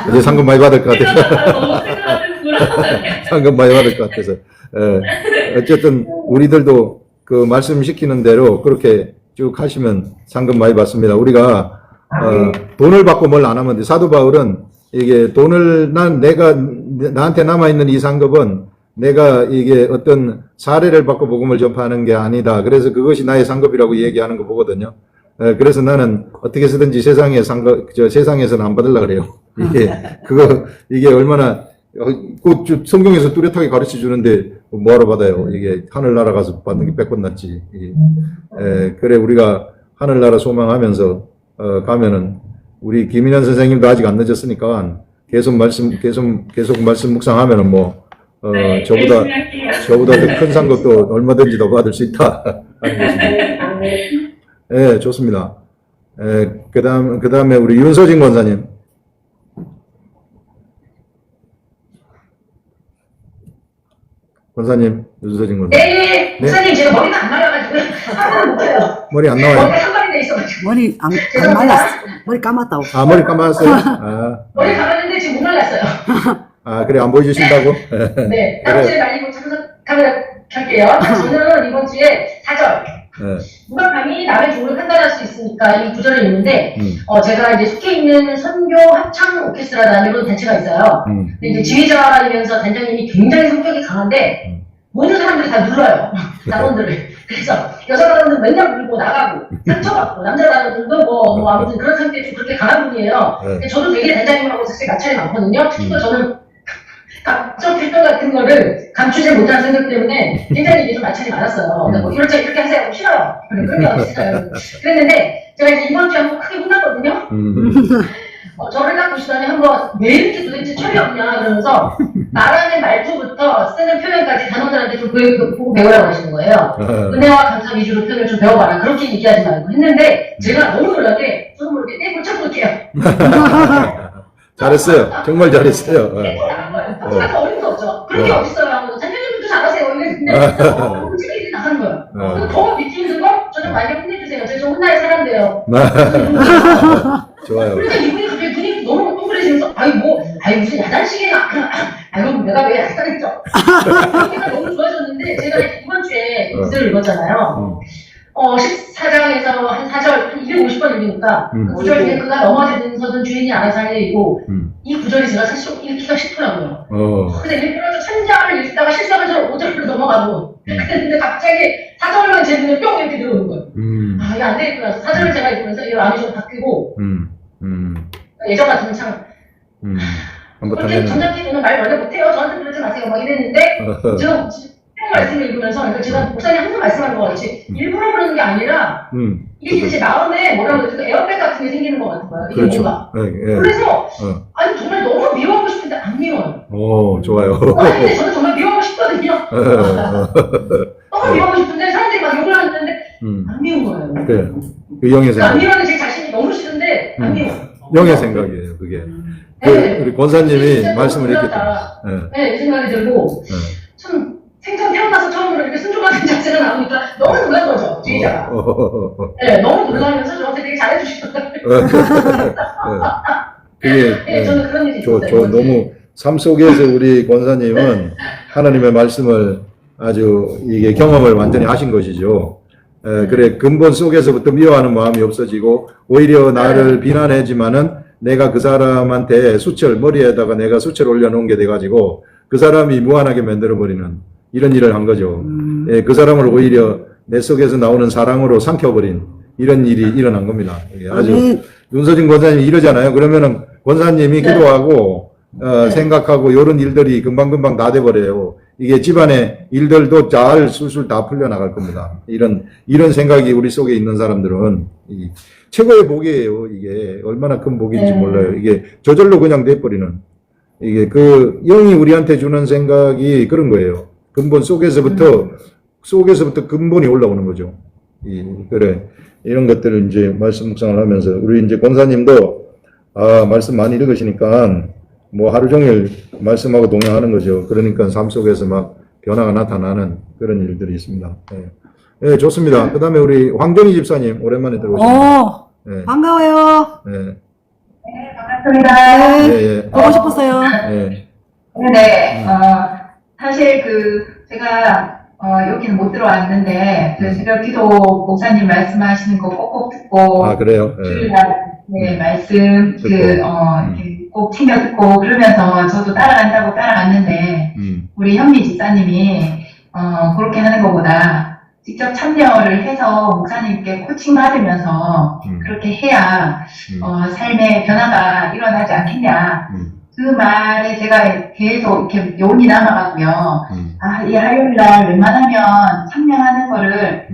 이제 상급 많이 받을 것 같아서. 부러워요. 상급 많이 받을 것 같아서. 어쨌든 우리들도 그 말씀시키는 대로 그렇게 쭉 하시면 상급 많이 받습니다. 우리가 돈을 받고 뭘 안 하면 돼. 사도 바울은 이게 나한테 남아있는 이 상급은 내가 이게 어떤 사례를 받고 복음을 전파하는 게 아니다. 그래서 그것이 나의 상급이라고 얘기하는 거 보거든요. 그래서 나는 어떻게 해서든지 세상에서는 안 받으려고 그래요. 이게 얼마나, 성경에서 뚜렷하게 가르쳐 주는데 뭐하러 받아요. 이게 하늘나라 가서 받는 게 100번 낫지. 그래, 우리가 하늘나라 소망하면서, 가면은, 우리 김인현 선생님도 아직 안 늦었으니까, 계속 말씀 묵상하면은 네, 저보다 더 큰 상급도 얼마든지 더 받을 수 있다. 네, 좋습니다. 그 다음에 우리 윤서진 권사님. 윤서진 권사님. 네, 목사님, 제가 머리가 안 말라가지고 하나도 못해요. 머리 안 나와요? 머리가 상관이 돼 있어가지고. 머리 안 말랐어. 머리 감았다고. 머리 감았어요? 머리 감았는데 지금 못 말랐어요. 그래, 안 보여주신다고? 네, 다음 주에 말리고 카메라 켤게요. 저는 이번 주에 4절. 누가 감히 남의 종을 판단할 수 있으니까 이 구절을 읽는데, 제가 이제 속해 있는 선교 합창 오케스트라라는 단체가 있어요. 근데 이제 지휘자이면서 단장님이 굉장히 성격이 강한데, 모든 사람들이 다 눌러요. 단원들을. 그래서 여자들은 맨날 울고 나가고 상처받고 남자들도 뭐 아무튼 그런 상태에 좀 그렇게 강한 분이에요. 근데 저도 되게 단장님하고 사실 마찰이 많거든요. 특히 또 저는 각종 필터 같은 거를 감추지 못하는 생각 때문에 굉장히 이게 좀 마찰이 많았어요. 뭐 이렇게 하세요. 하고 싫어요. 그런 게 없어요. 그랬는데 제가 이제 이번 주에 한번 크게 혼났거든요. 저를 딱 보시더니 한번 왜 이렇게 도대체 철이 없냐 그러면서 말하는 말투부터 쓰는 표현까지 단어들한테 좀 보고 배우라고 하시는 거예요. 은혜와 감사 위주로 표현을 좀 배워봐라. 그렇게 얘기하지 말고 했는데 제가 너무 놀라게 저도 모르게 떼고 쳐볼게요. 잘했어요. 정말 잘했어요. 사실 어림도 없죠. 그런 게 어딨어요. 하고 단장님도 잘하세요. 이랬는데 너무 찌르게 나가는 거예요. 더 믿기 힘든 거? 저 좀 많이 혼내주세요. 저 좀 혼나야 사람돼요. 좋아요. 그러니까 이분이 갑자기 눈이 너무 동그래지면서 무슨 야단식이나 아이고 내가 왜 야단했죠? 그러니까 너무 좋아졌는데 제가 이번 주에 기사를 읽었잖아요. 14장에서 한 4절, 한 250번 읽으니까 그 구절에 그가 넘어지면서든 주인이 알아서 할 일이고 이 구절이 제가 사실 읽기가 쉽더라고요. 근데 일부러 3장을 읽다가 실수하면 저는 5절로 넘어가고 근데 갑자기 4절만 제 눈에 뿅 이렇게 들어오는 거예요. 아 이거 안 되겠구나. 4절을 제가 읽으면서 이 마음이 좀 바뀌고 예전 같으면 참 한번 그렇게 전장기분은 말 원래 못해요. 저한테 그러지 마세요. 막 이랬는데 제가 말씀을 읽으면서 그러니까 제가 목사님 항상 말씀하는 것 같이 일부러 그러는 게 아니라 이게 제 마음에 뭐라고 해야 에어백 같은 게 생기는 것 같은 거예요. 이게 그렇죠. 뭔가. 네. 그래서 아니 정말 너무 미워하고 싶은데 안 미워요. 좋아요. 아니 근데 저는 정말 미워하고 싶거든요. 너무 미워하고 싶은데 사람들이 막 욕을 하는데 안 미운 거예요. 그래. 그 영의 그러니까 안 생각. 미워하는 제 자신이 너무 싫은데 안 미워. 영의 생각이에요, 그게. 네. 우리 권사님이 진짜 말씀을 너무 했기 놀랍다. 때문에. 네, 이 생각이 들고 참 생전 태어나서 처음으로 이렇게 순종하는 자세가 나오니까 너무 놀란 거죠, 주의자가. 네, 너무 놀라면서 저한테 되게 잘해주시더라고요. 그게 네, 저는 그런 일이 저 있었어요. 너무 삶 속에서 우리 권사님은 하나님의 말씀을 아주 이게 경험을 완전히 하신 것이죠. 그래 근본 속에서부터 미워하는 마음이 없어지고 오히려 나를 비난하지만은 내가 그 사람한테 머리에다가 내가 수철 올려놓은 게 돼가지고 그 사람이 무한하게 만들어버리는 이런 일을 한 거죠. 그 사람을 오히려 내 속에서 나오는 사랑으로 삼켜버린 이런 일이 일어난 겁니다. 아주 윤서진 권사님이 이러잖아요. 그러면은 권사님이 기도하고 생각하고 이런 일들이 금방금방 다 돼버려요. 이게 집안의 일들도 잘 술술 다 풀려나갈 겁니다. 이런 생각이 우리 속에 있는 사람들은 최고의 복이에요. 이게 얼마나 큰 복인지 몰라요. 이게 저절로 그냥 돼버리는 이게 그 영이 우리한테 주는 생각이 그런 거예요. 근본 속에서부터 근본이 올라오는 거죠. 그래 이런 것들을 이제 말씀 묵상을 하면서 우리 이제 권사님도 말씀 많이 읽으시니까 뭐 하루 종일 말씀하고 동행하는 거죠. 그러니까 삶 속에서 막 변화가 나타나는 그런 일들이 있습니다. 네, 좋습니다. 그 다음에 우리 황정희 집사님 오랜만에 들어오셨습니다. 네. 반가워요. 네. 반갑습니다. 네. 보고 싶었어요. 네. 네, 사실 제가 여기는 못 들어왔는데 새벽 기도 목사님 말씀하시는 거 꼭꼭 듣고 그래요? 네, 말씀 이렇게 꼭 챙겨 듣고 그러면서 저도 따라간다고 따라갔는데 우리 현미 집사님이 그렇게 하는 것보다 직접 참여를 해서 목사님께 코칭 받으면서 그렇게 해야 삶의 변화가 일어나지 않겠냐. 그 말에 제가 계속 이렇게 요운이 남아가고요. 이 화요일날 웬만하면 참여하는 거를,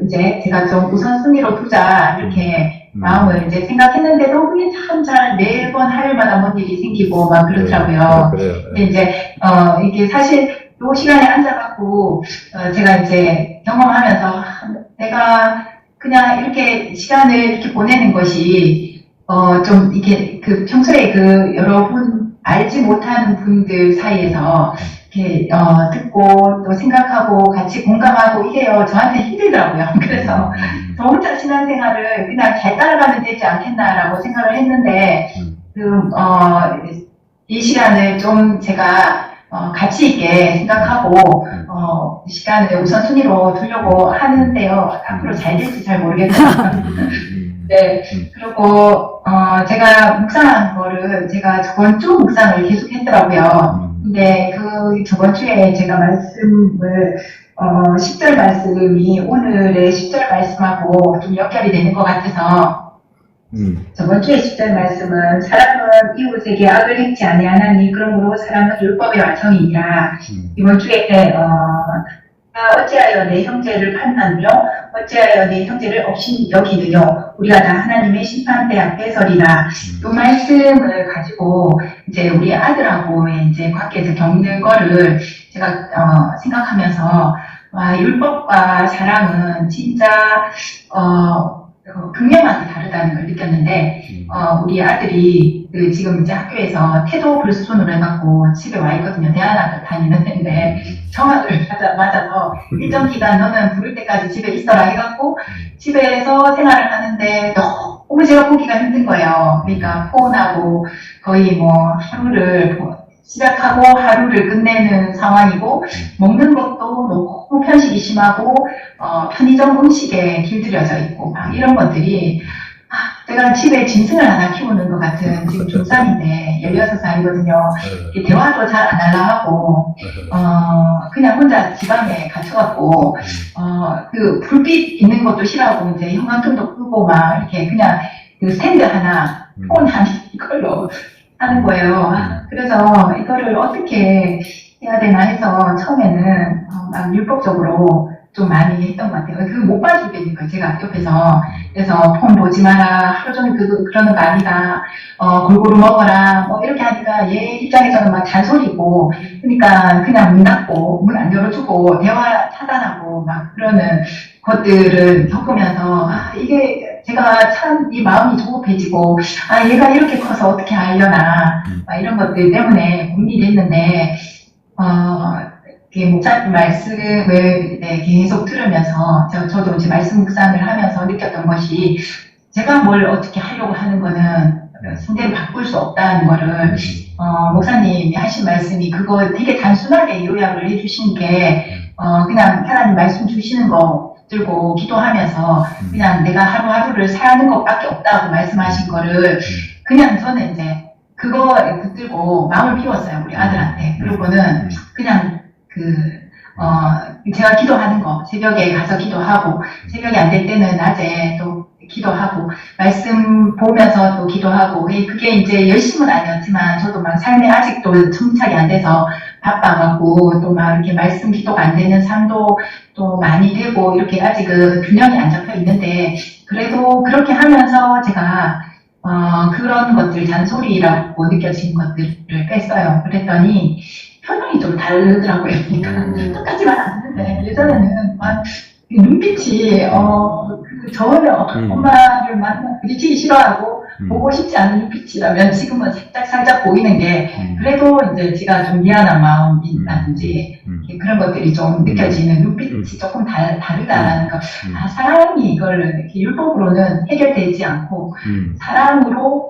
이제 제가 좀 우선순위로 두자, 이렇게 마음을 이제 생각했는데도 그게 참 잘 매번 화요일마다 뭔 일이 생기고 막 그렇더라고요. 근데 이제, 이게 사실 요 시간에 앉아갖고, 제가 이제 경험하면서 내가 그냥 이렇게 시간을 이렇게 보내는 것이 좀, 이렇게, 평소에 여러분, 알지 못하는 분들 사이에서, 이렇게, 듣고, 또 생각하고, 같이 공감하고, 이게요, 저한테 힘들더라고요. 그래서, 저 혼자 신앙생활을 그냥 잘 따라가면 되지 않겠나라고 생각을 했는데, 이 시간을 좀 제가, 가치 있게 생각하고, 시간을 우선순위로 두려고 하는데요. 앞으로 잘 될지 잘 모르겠어요. 네. 그리고, 제가 묵상한 거를 제가 저번 주 묵상을 계속 했더라고요. 근데 저번 주에 제가 말씀을 10절 말씀이 오늘의 10절 말씀하고 좀 연결이 되는 것 같아서 저번 주에 10절 말씀은 사람은 이웃에게 악을 행치 아니하나니 그러므로 사람은 율법의 완성이니라. 이번 주에 어찌하여 내 형제를 판단하며 어찌하여 내 형제를 업신 여기느뇨 우리가 다 하나님의 심판대 앞에 서리라. 이 말씀을 가지고 이제 우리 아들하고 이제 밖에서 겪는 거를 제가 생각하면서 와, 율법과 사랑은 진짜 극명하게 다르다는 걸 느꼈는데 우리 아들이 지금 이제 학교에서 태도 불순으로 해갖고 집에 와 있거든요. 대안학을 다니는 데인데 정학을 맞아서 일정 기간 너는 부를 때까지 집에 있어라 해갖고 집에서 생활을 하는데 너무 제가 보기가 힘든 거예요. 그러니까 폰하고 거의 뭐 하루를 시작하고 하루를 끝내는 상황이고 먹는 것도 너무 편식이 심하고 편의점 음식에 길들여져 있고 막 이런 것들이 제가 집에 짐승을 하나 키우는 것 같은 지금 중3인데 16살이거든요. 대화도 잘 안 하려 하고 그냥 혼자 집 안에 갇혀갖고 그 불빛 있는 것도 싫어하고 이제 형광등도 끄고 막 이렇게 그냥 그 스탠드 하나 폰 하나 이걸로 하는 거예요. 그래서 이거를 어떻게 해야 되나 해서 처음에는 막 율법적으로 좀 많이 했던 것 같아요. 그거 못 봐주겠는 거예요. 제가 옆에서. 그래서 폰 보지 마라. 하루 종일 그러는 거 아니다. 골고루 먹어라. 뭐 이렇게 하니까 얘 입장에서는 막 잔소리고. 그러니까 그냥 문 닫고 문 안 열어주고 대화 차단하고 막 그러는 것들을 겪으면서 이게 제가 참 이 마음이 조급해지고 얘가 이렇게 커서 어떻게 하려나 막 이런 것들 때문에 고민이 됐는데 목사님 말씀을 계속 들으면서 저도 이제 말씀 묵상을 하면서 느꼈던 것이 제가 뭘 어떻게 하려고 하는 거는 상대를 바꿀 수 없다는 거를 목사님이 하신 말씀이 그거 되게 단순하게 요약을 해주신 게 그냥 하나님 말씀 주시는 거 들고 기도하면서 그냥 내가 하루하루를 사는 것밖에 없다고 말씀하신 거를 그냥 저는 이제 그거 붙들고 마음을 비웠어요. 우리 아들한테. 그러고는 그냥 제가 기도하는 거, 새벽에 가서 기도하고, 새벽이 안 될 때는 낮에 또 기도하고, 말씀 보면서 또 기도하고, 그게 이제 열심은 아니었지만, 저도 막 삶에 아직도 정착이 안 돼서 바빠갖고, 또 막 이렇게 말씀 기도가 안 되는 삶도 또 많이 되고, 이렇게 아직은 균형이 안 잡혀 있는데, 그래도 그렇게 하면서 제가, 그런 것들, 잔소리라고 느껴진 것들을 뺐어요. 그랬더니, 표정이 좀 다르더라고요. 그러니까 똑같이 말 안 하는데 예전에는 막 눈빛이 전혀 엄마를 부딪히기 싫어하고 보고 싶지 않은 눈빛이라면 지금은 살짝 보이는 게 그래도 이제 제가 좀 미안한 마음이라든지 그런 것들이 좀 느껴지는 눈빛이 조금 다르다라는 거. 사랑이 이걸 이렇게 율법으로는 해결되지 않고 사랑으로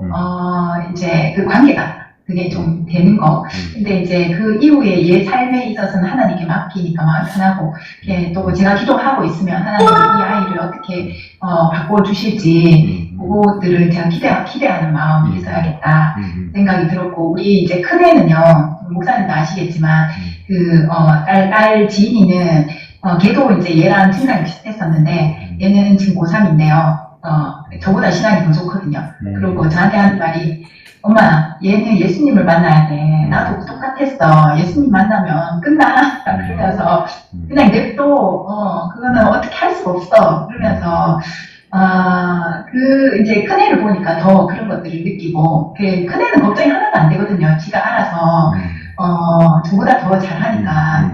이제 그 관계가 그게 좀 되는 거. 근데 이제 그 이후에 얘 삶에 있어서는 하나님께 맡기니까 마음 편하고, 또 제가 기도하고 있으면 하나님이 이 아이를 어떻게, 바꿔주실지, 그것들을 제가 기대하는 마음이 있어야겠다 생각이 들었고, 우리 이제 큰애는요, 목사님도 아시겠지만, 딸 지인이는, 걔도 이제 얘랑 신앙이 비슷했었는데, 얘는 지금 고3인데요, 저보다 신앙이 더 좋거든요. 그리고 저한테 하는 말이, 엄마, 얘는 예수님을 만나야 돼. 나도 똑같았어. 예수님 만나면 끝나. 그러면서, 그냥 냅둬. 그거는 어떻게 할 수가 없어. 그러면서, 이제 큰애를 보니까 더 그런 것들을 느끼고, 큰애는 걱정이 하나도 안 되거든요. 지가 알아서, 저보다 더 잘하니까.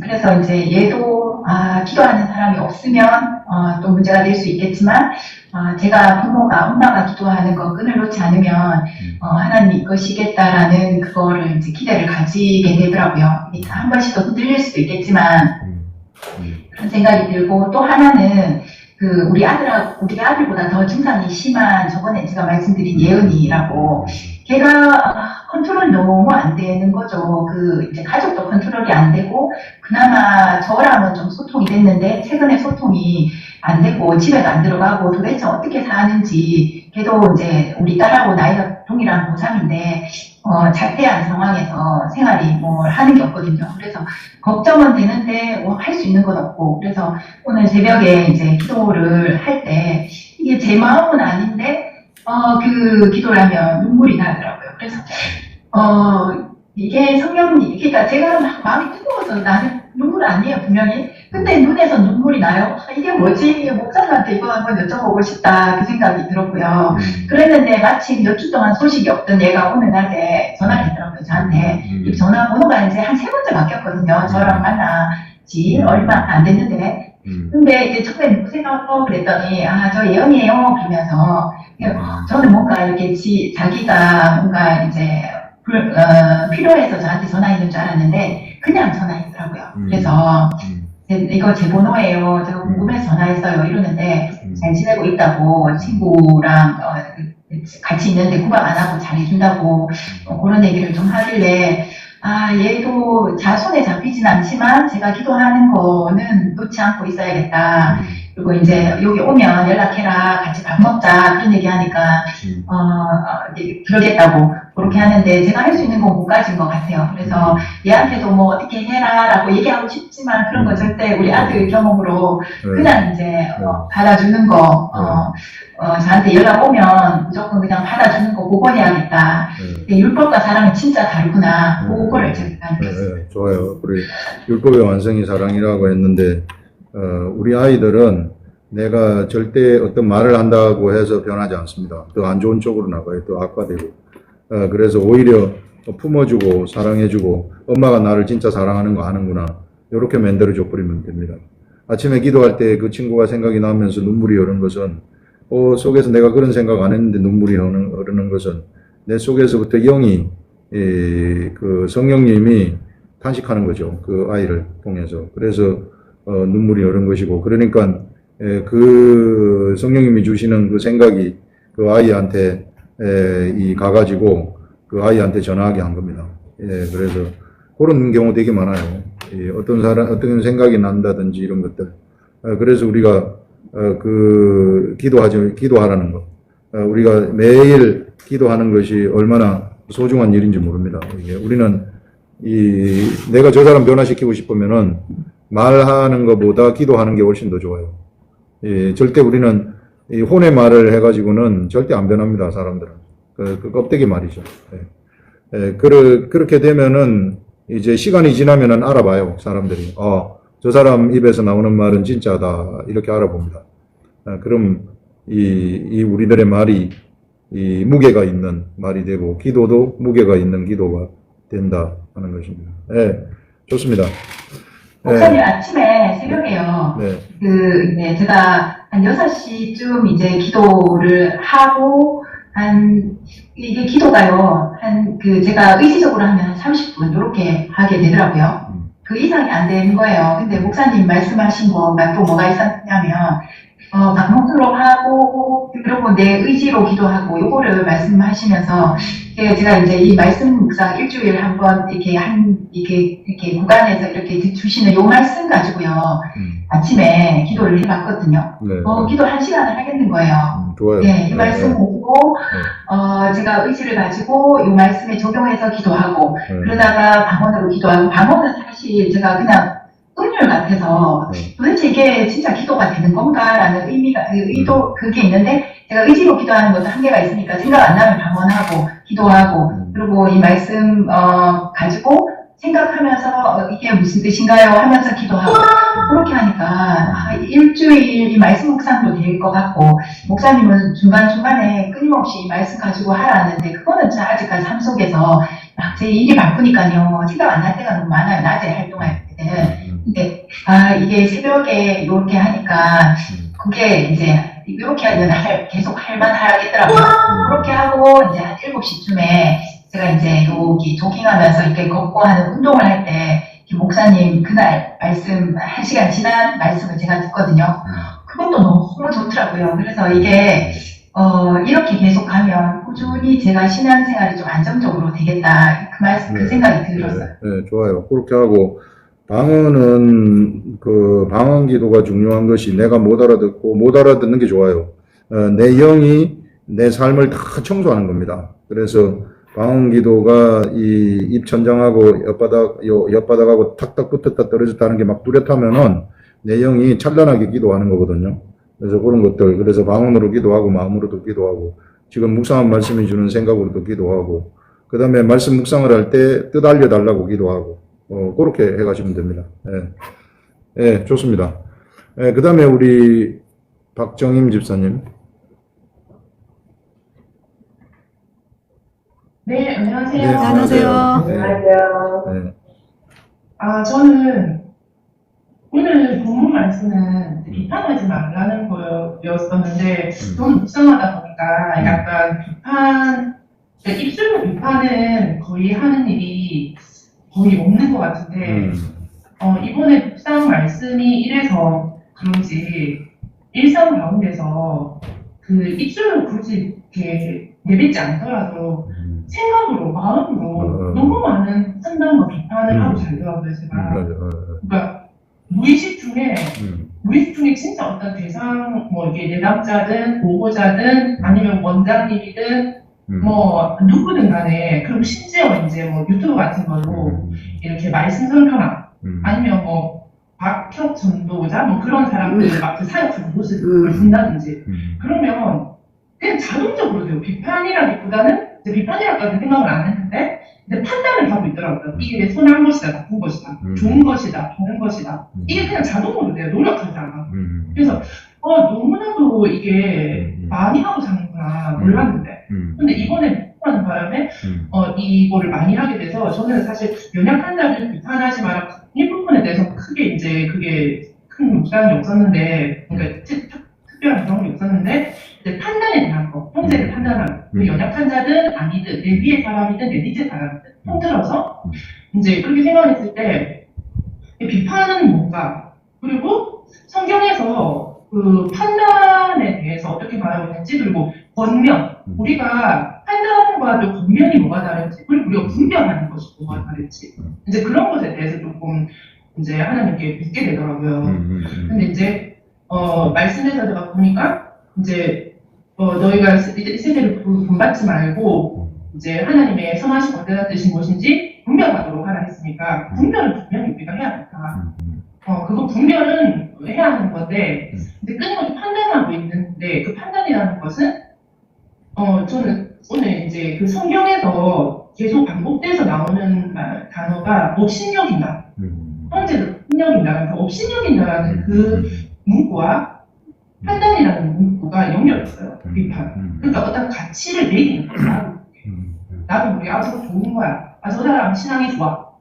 그래서 이제 얘도, 기도하는 사람이 없으면, 또 문제가 될 수 있겠지만, 제가 부모가, 엄마가 기도하는 거 끈을 놓지 않으면, 하나님 이것이겠다라는 그거를 이제 기대를 가지게 되더라고요. 그러니까 한 번씩 더 흔들릴 수도 있겠지만, 그런 생각이 들고, 또 하나는, 우리 아들보다 더 증상이 심한, 저번에 제가 말씀드린 예은이라고, 걔가 컨트롤이 너무 안 되는 거죠. 이제 가족도 컨트롤이 안 되고, 그나마 저랑은 좀 소통이 됐는데, 최근에 소통이 안 되고, 집에도 안 들어가고, 도대체 어떻게 사는지, 걔도 이제 우리 딸하고 나이가 동일한 고3인데, 잘대한 상황에서 생활이 뭘 하는 게 없거든요. 그래서 걱정은 되는데, 뭐 할 수 있는 건 없고, 그래서 오늘 새벽에 이제 기도를 할 때, 이게 제 마음은 아닌데, 기도를 하면 눈물이 나더라고요. 그래서, 이게 성령님, 그러니까 제가 막 마음이 뜨거워서 나는 눈물 아니에요, 분명히. 근데 눈에서 눈물이 나요. 이게 뭐지? 목사님한테 이거 한번 여쭤보고 싶다. 그 생각이 들었고요. 그랬는데 마침 몇 주 동안 소식이 없던 얘가 오늘 낮에 전화를 했더라고요, 저한테. 이 전화번호가 이제 한 3번째 바뀌었거든요. 저랑 만나지 얼마 안 됐는데. 근데 이제 처음에 누구세요? 그랬더니, 저 예언이에요. 그러면서, 저는 뭔가 이렇게 자기가 뭔가 이제, 필요해서 저한테 전화했는 줄 알았는데, 그냥 전화했더라고요. 그래서, 이거 제 번호예요. 제가 궁금해서 전화했어요. 이러는데, 잘 지내고 있다고, 친구랑, 같이 있는데 구박 안 하고 잘해준다고, 그런 얘기를 좀 하길래, 얘도 손에 잡히진 않지만 제가 기도하는 거는 놓지 않고 있어야겠다. 그리고 이제 여기 오면 연락해라. 같이 밥 먹자. 그런 얘기 하니까, 이제 그러겠다고 그렇게 하는데 제가 할 수 있는 건 못 가진 것 같아요. 그래서 얘한테도 뭐 어떻게 해라 라고 얘기하고 싶지만 그런 거 절대 우리 아들 경험으로 그냥 이제 받아주는 거, 저한테 연락 오면 무조건 그냥 받아주는 거 그거 해야겠다. 율법과 사랑은 진짜 다르구나. 그거를 제가 느꼈어요. 좋아요. 우리 율법의 완성이 사랑이라고 했는데, 우리 아이들은 내가 절대 어떤 말을 한다고 해서 변하지 않습니다. 더 안 좋은 쪽으로 나가요. 더 악화되고. 그래서 오히려 품어주고 사랑해주고 엄마가 나를 진짜 사랑하는 거 아는구나. 이렇게 만들어줘 버리면 됩니다. 아침에 기도할 때 그 친구가 생각이 나면서 눈물이 흐르는 것은 속에서 내가 그런 생각 안 했는데 눈물이 흐르는 것은 내 속에서부터 영이 그 성령님이 탄식하는 거죠. 그 아이를 통해서. 그래서 눈물이 흐른 것이고, 그러니까 그 성령님이 주시는 그 생각이 그 아이한테 가가지고 그 아이한테 전화하게 한 겁니다. 그래서 그런 경우 되게 많아요. 어떤 생각이 난다든지 이런 것들. 그래서 우리가 기도하라는 것. 우리가 매일 기도하는 것이 얼마나 소중한 일인지 모릅니다. 우리는 내가 저 사람 변화시키고 싶으면은 말하는 것보다 기도하는 게 훨씬 더 좋아요. 절대 우리는 혼의 말을 해가지고는 절대 안 변합니다, 사람들은. 그 껍데기 말이죠. 그렇게 되면은 이제 시간이 지나면은 알아봐요, 사람들이. 저 사람 입에서 나오는 말은 진짜다. 이렇게 알아봅니다. 그럼 우리들의 말이 무게가 있는 말이 되고, 기도도 무게가 있는 기도가 된다 하는 것입니다. 좋습니다. 목사님 아침에 새벽에요. 네. 제가 한 6시쯤 이제 기도를 하고, 이게 기도가요, 제가 의지적으로 하면 30분, 이렇게 하게 되더라고요. 그 이상이 안 되는 거예요. 근데 목사님 말씀하신 거가 또 뭐가 있었냐면, 방송으로 하고, 그리고 내 의지로 기도하고, 요거를 말씀하시면서, 제가 이제 이 말씀 묵상 일주일에 한 번, 이렇게 구간에서 이렇게 주시는 요 말씀 가지고요, 아침에 기도를 해봤거든요. 네. 기도 1시간을 하겠는 거예요. 좋아요. 네, 이 말씀 보고, 제가 의지를 가지고 이 말씀에 적용해서 기도하고, 그러다가 방언으로 기도하고, 방언은 사실 제가 그냥 은율 같아서 도대체 이게 진짜 기도가 되는 건가라는 의도, 그게 있는데, 제가 의지로 기도하는 것도 한계가 있으니까 생각 안 나면 방언하고, 기도하고, 그리고 이 말씀, 가지고 생각하면서 이게 무슨 뜻인가요? 하면서 기도하고, 그렇게 하니까, 일주일 이 말씀 묵상도 될 것 같고, 목사님은 중간중간에 끊임없이 이 말씀 가지고 하라는데, 그거는 진짜 아직까지 삶 속에서 막 제 일이 바쁘니까요, 생각 안 날 때가 너무 많아요. 낮에 활동할 때는. 근데, 이게 새벽에 이렇게 하니까, 그게 이제, 이렇게 하면 계속 할만하겠더라고요. 그렇게 하고, 이제 한 7시쯤에, 제가 이제 여기 조깅하면서 이렇게 걷고 하는 운동을 할 때, 목사님 그날 말씀, 1시간 지난 말씀을 제가 듣거든요. 그것도 너무 좋더라고요. 그래서 이게, 이렇게 계속 가면 꾸준히 제가 신앙생활이 좀 안정적으로 되겠다. 그 생각이 들었어요. 네, 좋아요. 그렇게 하고, 방언은, 방언 기도가 중요한 것이 내가 못 알아듣고, 못 알아듣는 게 좋아요. 내 영이 내 삶을 다 청소하는 겁니다. 그래서, 방언 기도가 이 입천장하고 옆바닥하고 탁탁 붙었다 떨어졌다 하는 게 막 뚜렷하면은 내 영이 찬란하게 기도하는 거거든요. 그래서 그런 것들, 그래서 방언으로 기도하고 마음으로도 기도하고 지금 묵상한 말씀이 주는 생각으로도 기도하고 그 다음에 말씀 묵상을 할 때 뜻 알려달라고 기도하고 그렇게 해가시면 됩니다. 예, 예, 좋습니다. 예, 그 다음에 우리 박정임 집사님. 네, 안녕하세요. 네, 안녕하세요. 네, 안녕하세요. 네, 저는 오늘 본문 말씀은 비판하지 말라는 거였었는데, 너무 묵상하다 보니까 약간 그러니까 입술로 비판은 거의 하는 일이 거의 없는 것 같은데, 이번에 묵상 말씀이 이래서 그런지, 일상 가운데서 그 입술로 굳이 이렇게 내뱉지 않더라도 생각으로, 마음으로 너무 많은 판단과 비판을 하고 살더라고요, 제가. 맞아. 그러니까 무의식 중에 진짜 어떤 대상, 뭐 이게 내담자든 보호자든 아니면 원장님이든 뭐 누구든 간에, 그리고 심지어 이제 뭐 유튜브 같은 걸로 이렇게 말씀 설교나 아니면 뭐 박혁 전도자 뭐 그런 사람들 막 그 사역 모습을 본다든지 그러면 그냥 자동적으로 돼요. 비판이라기보다는 이제 비판이라고까지 생각을 안 했는데 이제 판단을 하고 있더라고요. 이게 선한 것이다, 나쁜 것이다, 좋은 것이다, 다른 것이다. 이게 그냥 자동으로 돼요. 노력하지 않아. 그래서 너무나도 이게 많이 하고 사는구나 몰랐는데 근데 이번에 하는 바람에 이거를 많이 하게 돼서 저는 사실 연약한 자를 비판하지 마라 이 부분에 대해서 크게 이제 그게 큰 묵상이 없었는데 그러니까 특별한 경험이 없었는데 이제 판단에 대한 거, 형제를 판단하는 그 연약한 자든 아니든 내 위의 사람이든 내 밑의 사람이든 통틀어서 이제 그렇게 생각했을 때 비판은 뭔가 그리고 성경에서 그 판단에 대해서 어떻게 말하고 있는지 그리고 권면 우리가 판단과도 권면이 뭐가 다른지 그리고 우리가 분별하는 것이 뭐가 다른지 이제 그런 것에 대해서 조금 이제 하나님께 묻게 되더라고요. 근데 이제 말씀에서 제가 보니까 이제 너희가 세대를 본받지 말고 이제 하나님의 선하신 거대한 뜻이 무엇인지 분별하도록 하라 했으니까 분별은 분명히 우리가 해야 된다. 그거 분별은 해야 하는 건데 근데 끊임없이 판단하고 있는데 그 판단이라는 것은 저는 오늘 이제 그 성경에서 계속 반복돼서 나오는 단어가 업신여긴다. 형제를 업신여긴다. 그 업신여긴다라는 그 문구와 판단이라는 문구가 연결했어요. 비판. 그러니까 어떤 가치를 매기는 거야. 나도 우리 저거 좋은 거야. 저 사람 신앙이 좋아.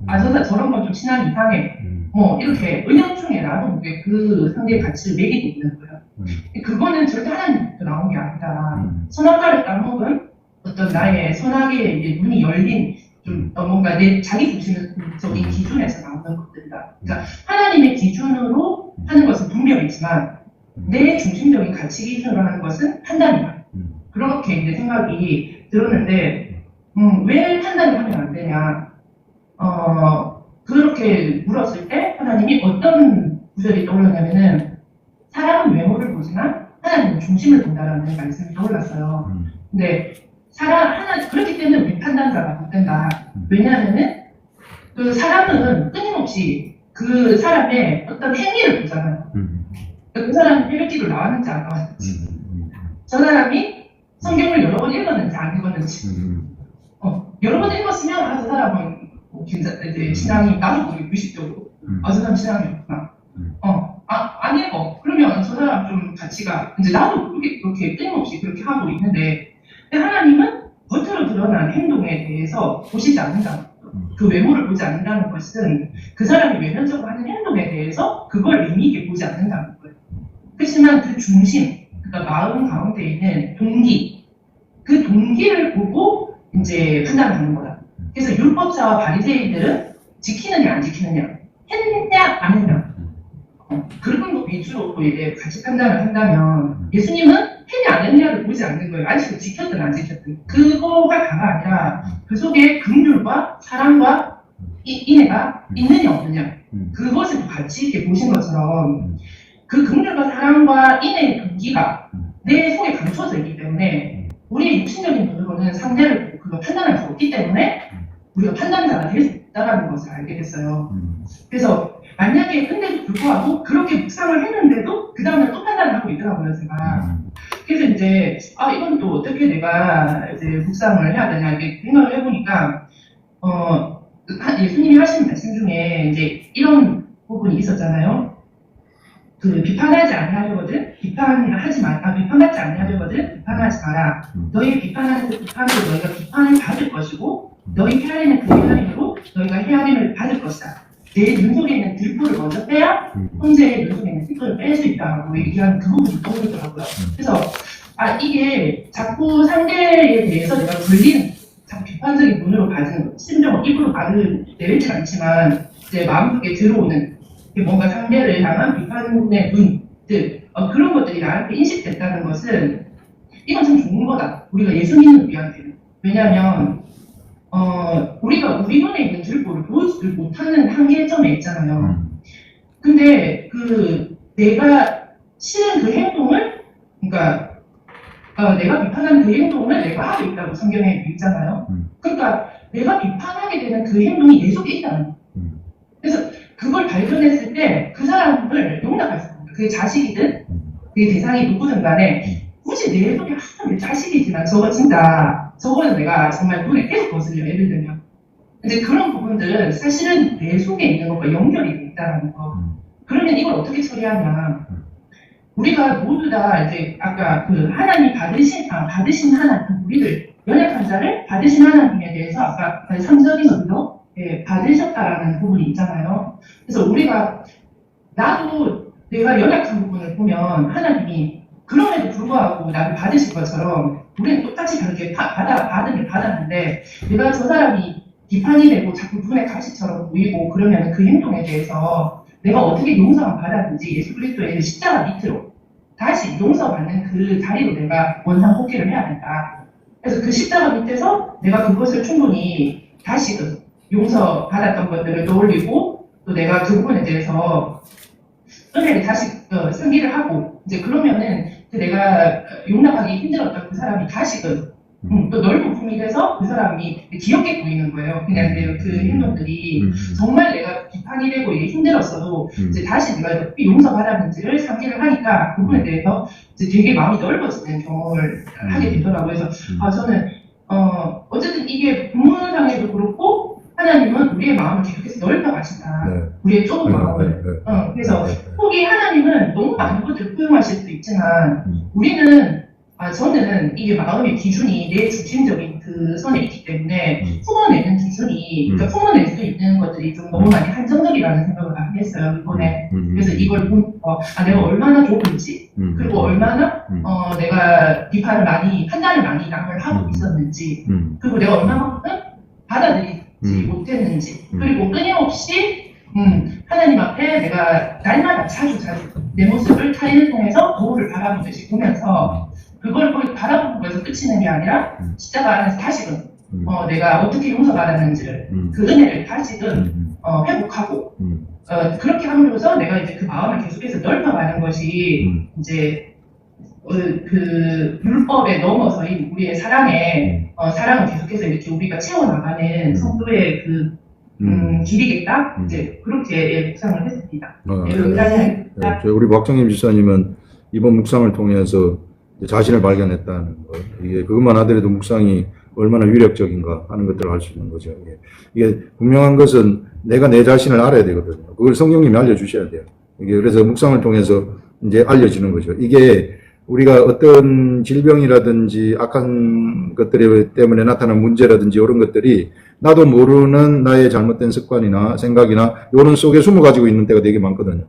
저런 건 좀 신앙이 이상해. 뭐 이렇게 은연중에 나도 모르게 그 상대의 가치를 매기고 있는 거예요. 그거는 절대 하나님부터 나온 게 아니다. 선악과를 따먹은 어떤 나의 선악의 이제 문이 열린 좀 뭔가 내 자기 중심적인 기준에서 나오는 것들이다. 그러니까 하나님의 기준으로 하는 것은 분별이지만 내 중심적인 가치 기준으로 하는 것은 판단이다. 그렇게 이제 생각이 들었는데 왜 판단을 하면 안 되냐? 그렇게 물었을 때 하나님이 어떤 구절이 떠올랐냐면은 사람은 외모를 보지만 하나님은 중심을 본다라는 말씀이 떠올랐어요. 근데 그렇기 때문에 우리 판단자가 못 된다. 왜냐하면은 그 사람은 끊임없이 그 사람의 어떤 행위를 보잖아요. 그 사람이 폐교기로 나왔는지 안 나왔는지, 저 사람이 성경을 여러 번 읽었는지 안 읽었는지, 여러 번 읽었으면 저 사람은 이제 신앙이 나도 모르게 무의식적으로 저 사람 신앙이 없구나. 안 읽어. 그러면 저 사람 좀 가치가 이제 나도 그렇게 끊임없이 그렇게 하고 있는데 근데 하나님은 겉으로 드러난 행동에 대해서 보시지 않는다. 그 외모를 보지 않는다는 것은 그 사람이 외면적으로 하는 행동에 대해서 그걸 의미 있게 보지 않는다는 거예요. 그렇지만 그 중심, 그러니까 마음 가운데 있는 동기, 그 동기를 보고 이제 판단하는 거다. 그래서 율법사와 바리새인들은 지키느냐 안 지키느냐, 했냐 안 했냐, 그런 거 위주로 이제 가치 판단을 한다면 예수님은 했냐 안 했냐를 보지 않는 거예요. 아직도 지켰든 안 지켰든. 그거가 다가 아니라 그 속에 긍휼과 사랑과 인애가 있느냐 없느냐. 그것을 같이 이렇게 보신 것처럼 그 긍휼과 사랑과 인애의 동기가 내 속에 감춰져 있기 때문에 우리의 육신적인 눈으로는 상대를 그거 판단할 수 없기 때문에 우리가 판단자가 될 수 있다는 것을 알게 됐어요. 그래서 만약에 근데도 불구하고 그렇게 묵상을 했는데도 그 다음에 또 판단을 하고 있더라고요, 제가. 그래서 이제 이건 또 어떻게 내가 이제 묵상을 해야 되냐 이렇게 생각을 해보니까 예수님이 하신 말씀 중에 이제 이런 부분이 있었잖아요. 그 비판하지 아니하려거든 비판하지 마. 비판받지 아니하려거든 비판하지 마라. 너희 비판하는 그 비판으로 너희가 비판을 받을 것이고 너희 헤아리는 그 헤아림으로 너희가 헤아림을 받을 것이다. 내 눈속에 있는 들보를 먼저 빼야 형제의 눈속에 있는 띠끌을 뺄 수 있다고 얘기하는 그 부분이 떠오르더라고요. 그래서 이게 자꾸 상대에 대해서 내가 걸리는 자꾸 비판적인 눈으로 봐지는 거. 심지어 입으로 말을 내뱉지 않지만 이제 마음속에 들어오는 뭔가 상대를 향한 비판의 눈들 그런 것들이 나한테 인식됐다는 것은 이건 참 좋은 거다. 우리가 예수 믿는 우리한테는. 왜냐하면 우리가 우리 눈에 있는 들보를 보여주지 못하는 한계점에 있잖아요. 근데 내가 싫은 그 행동을 그러니까 내가 비판하는 그 행동을 내가 하고 있다고 성경에 있잖아요. 그러니까 내가 비판하게 되는 그 행동이 내 속에 있다는 거예요. 그래서 그걸 발견했을 때 그 사람을 용납할 수 없는 그게 자식이든 그게 대상이 누구든 간에 굳이 내 속에 내 자식이지만 저거는 내가 정말 눈에 계속 거슬려 예를 들면 이제 그런 부분들은 사실은 내 속에 있는 것과 연결이 돼 있다는 거. 그러면 이걸 어떻게 처리하냐. 우리가 모두 다 이제 아까 하나님 받으신 하나님 우리들 연약한 자를 받으신 하나님에 대해서 아까 3절에서도 받으셨다라는 부분이 있잖아요. 그래서 우리가 나도 내가 연약한 부분을 보면 하나님이 그럼에도 불구하고 나를 받으신 것처럼 우리는 똑같이 그렇게 받았는데 내가 저 사람이 비판이 되고 자꾸 눈에 가시처럼 보이고 그러면 그 행동에 대해서 내가 어떻게 용서를 받았는지 예수 그리스도의 십자가 밑으로 다시 용서받는 그 자리로 내가 원상복귀를 해야 된다. 그래서 그 십자가 밑에서 내가 그것을 충분히 다시금 용서받았던 것들을 떠올리고 또 내가 그 부분에 대해서 은혜를 다시 승리를 하고 이제 그러면은 내가 용납하기 힘들었던 그 사람이 다시금 또 넓은 품이 돼서 그 사람이 귀엽게 보이는 거예요. 그냥 그 행동들이 정말 내가 비판이 되고 이게 힘들었어도 이제 다시 내가 어떻게 용서받았는지를 상기를 하니까 그 부분에 대해서 이제 되게 마음이 넓어지는 경험을 하게 되더라고요. 그래서 저는 어쨌든 이게 본문상에도 그렇고 하나님은 우리의 마음을 계속해서 넓혀 가신다. 우리의 좁은 마음을. 그래서 혹이 하나님은 너무 많은 것들을 포용하실 수도 있지만 우리는 저는 이게 마음의 기준이 내 중심적인 그 선에 있기 때문에 품어내는 기준이 그러니까 품어낼 수 있는 것들이 좀 너무 많이 한정적이라는 생각을 많이 했어요 이번에. 그래서 이걸 내가 얼마나 좋은지 그리고 얼마나 내가 비판을 판단을 많이 남을 하고 있었는지 그리고 내가 얼마만큼 받아들이지 못했는지 그리고 끊임없이 하나님 앞에 내가 날마다 자주 내 모습을 타인을 통해서 거울을 바라보듯이 보면서 그걸 거의 바라보는 거에서 끝이는 게 아니라 십자가 안에서 다시금 내가 어떻게 용서받았는지를 그 은혜를 다시금 회복하고 그렇게 함으로써 내가 이제 그 마음을 계속해서 넓혀가는 것이 이제 그 율법에 넘어서인 우리의 사랑을 계속해서 이렇게 우리가 채워나가는 성도의 길이겠다 이제 그렇게 묵상을 했습니다. 우리 박정임 지사님은 이번 묵상을 통해서 자신을 발견했다는 것, 이게 그것만 하더라도 묵상이 얼마나 위력적인가 하는 것들을 알 수 있는 거죠. 이게 분명한 것은 내가 내 자신을 알아야 되거든요. 그걸 성령님이 알려주셔야 돼요. 이게 그래서 묵상을 통해서 이제 알려지는 거죠. 이게 우리가 어떤 질병이라든지 악한 것들 때문에 나타난 문제라든지 이런 것들이 나도 모르는 나의 잘못된 습관이나 생각이나 이런 속에 숨어 가지고 있는 때가 되게 많거든요.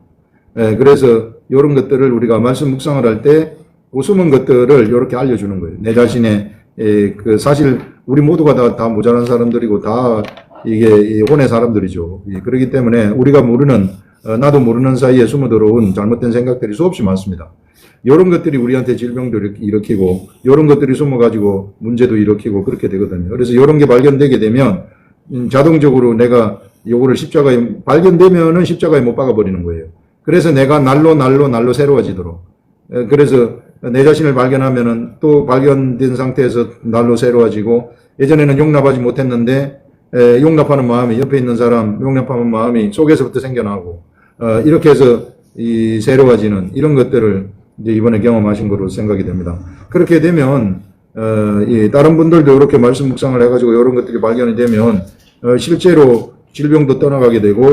그래서 이런 것들을 우리가 말씀 묵상을 할 때 그 숨은 것들을 이렇게 알려주는 거예요. 내 자신의 사실 우리 모두가 다 모자란 사람들이고 다 이게 혼의 사람들이죠. 그렇기 때문에 우리가 모르는 나도 모르는 사이에 숨어 들어온 잘못된 생각들이 수없이 많습니다. 이런 것들이 우리한테 질병도 일으키고 이런 것들이 숨어가지고 문제도 일으키고 그렇게 되거든요. 그래서 이런 게 발견되게 되면 자동적으로 내가 요거를 발견되면은 십자가에 못 박아버리는 거예요. 그래서 내가 날로 새로워지도록. 그래서 내 자신을 발견하면은 또 발견된 상태에서 날로 새로워지고 예전에는 용납하지 못했는데 용납하는 마음이 옆에 있는 사람 용납하는 마음이 속에서부터 생겨나고 이렇게 해서 이 새로워지는 이런 것들을 이제 이번에 경험하신 거로 생각이 됩니다. 그렇게 되면 이 다른 분들도 이렇게 말씀 묵상을 해가지고 이런 것들이 발견이 되면 실제로 질병도 떠나가게 되고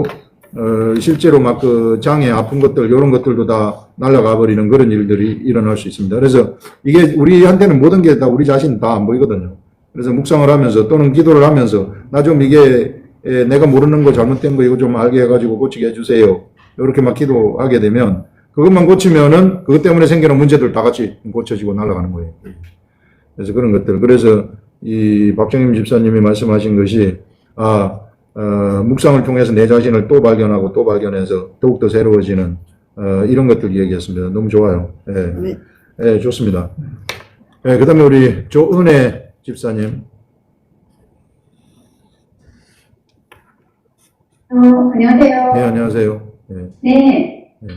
실제로 막 그 장애 아픈 것들 이런 것들도 다 날아가 버리는 그런 일들이 일어날 수 있습니다. 그래서 이게 우리한테는 모든 게 다 우리 자신 다 안 보이거든요. 그래서 묵상을 하면서 또는 기도를 하면서 나 좀 이게 내가 모르는 거 잘못된 거 이거 좀 알게 해가지고 고치게 해주세요. 이렇게 막 기도하게 되면 그것만 고치면은 그것 때문에 생기는 문제들 다 같이 고쳐지고 날아가는 거예요. 그래서 그런 것들. 그래서 이 박정임 집사님이 말씀하신 것이 묵상을 통해서 내 자신을 또 발견하고 또 발견해서 더욱더 새로워지는 이런 것들 얘기했습니다. 너무 좋아요. 예, 예, 좋습니다. 예, 그 다음에 우리 조은혜 집사님. 안녕하세요. 네, 안녕하세요. 예. 네. 네.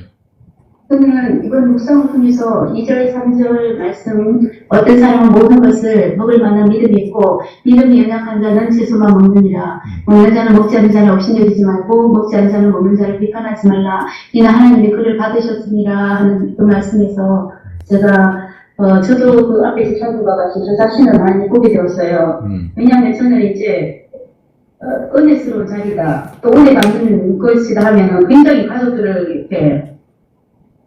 저는 이번 묵상을 통해서 2절, 3절 말씀, 어떤 사람은 모든 것을 먹을 만한 믿음이 있고, 믿음이 연약한 자는 채소만 먹느니라. 먹는 자는 먹지 않는 자를 업신여기지 말고, 먹지 않는 자는 먹는 자를 비판하지 말라. 이는 하나님이 그를 받으셨습니다. 하는 그 말씀에서 제가, 저도 그 앞에 지청구가 같이 저 자신을 많이 보게 되었어요. 왜냐하면 저는 이제, 은혜스러운 자리다. 또 오래 만드는 것이다 하면은 굉장히 가족들을 이렇게,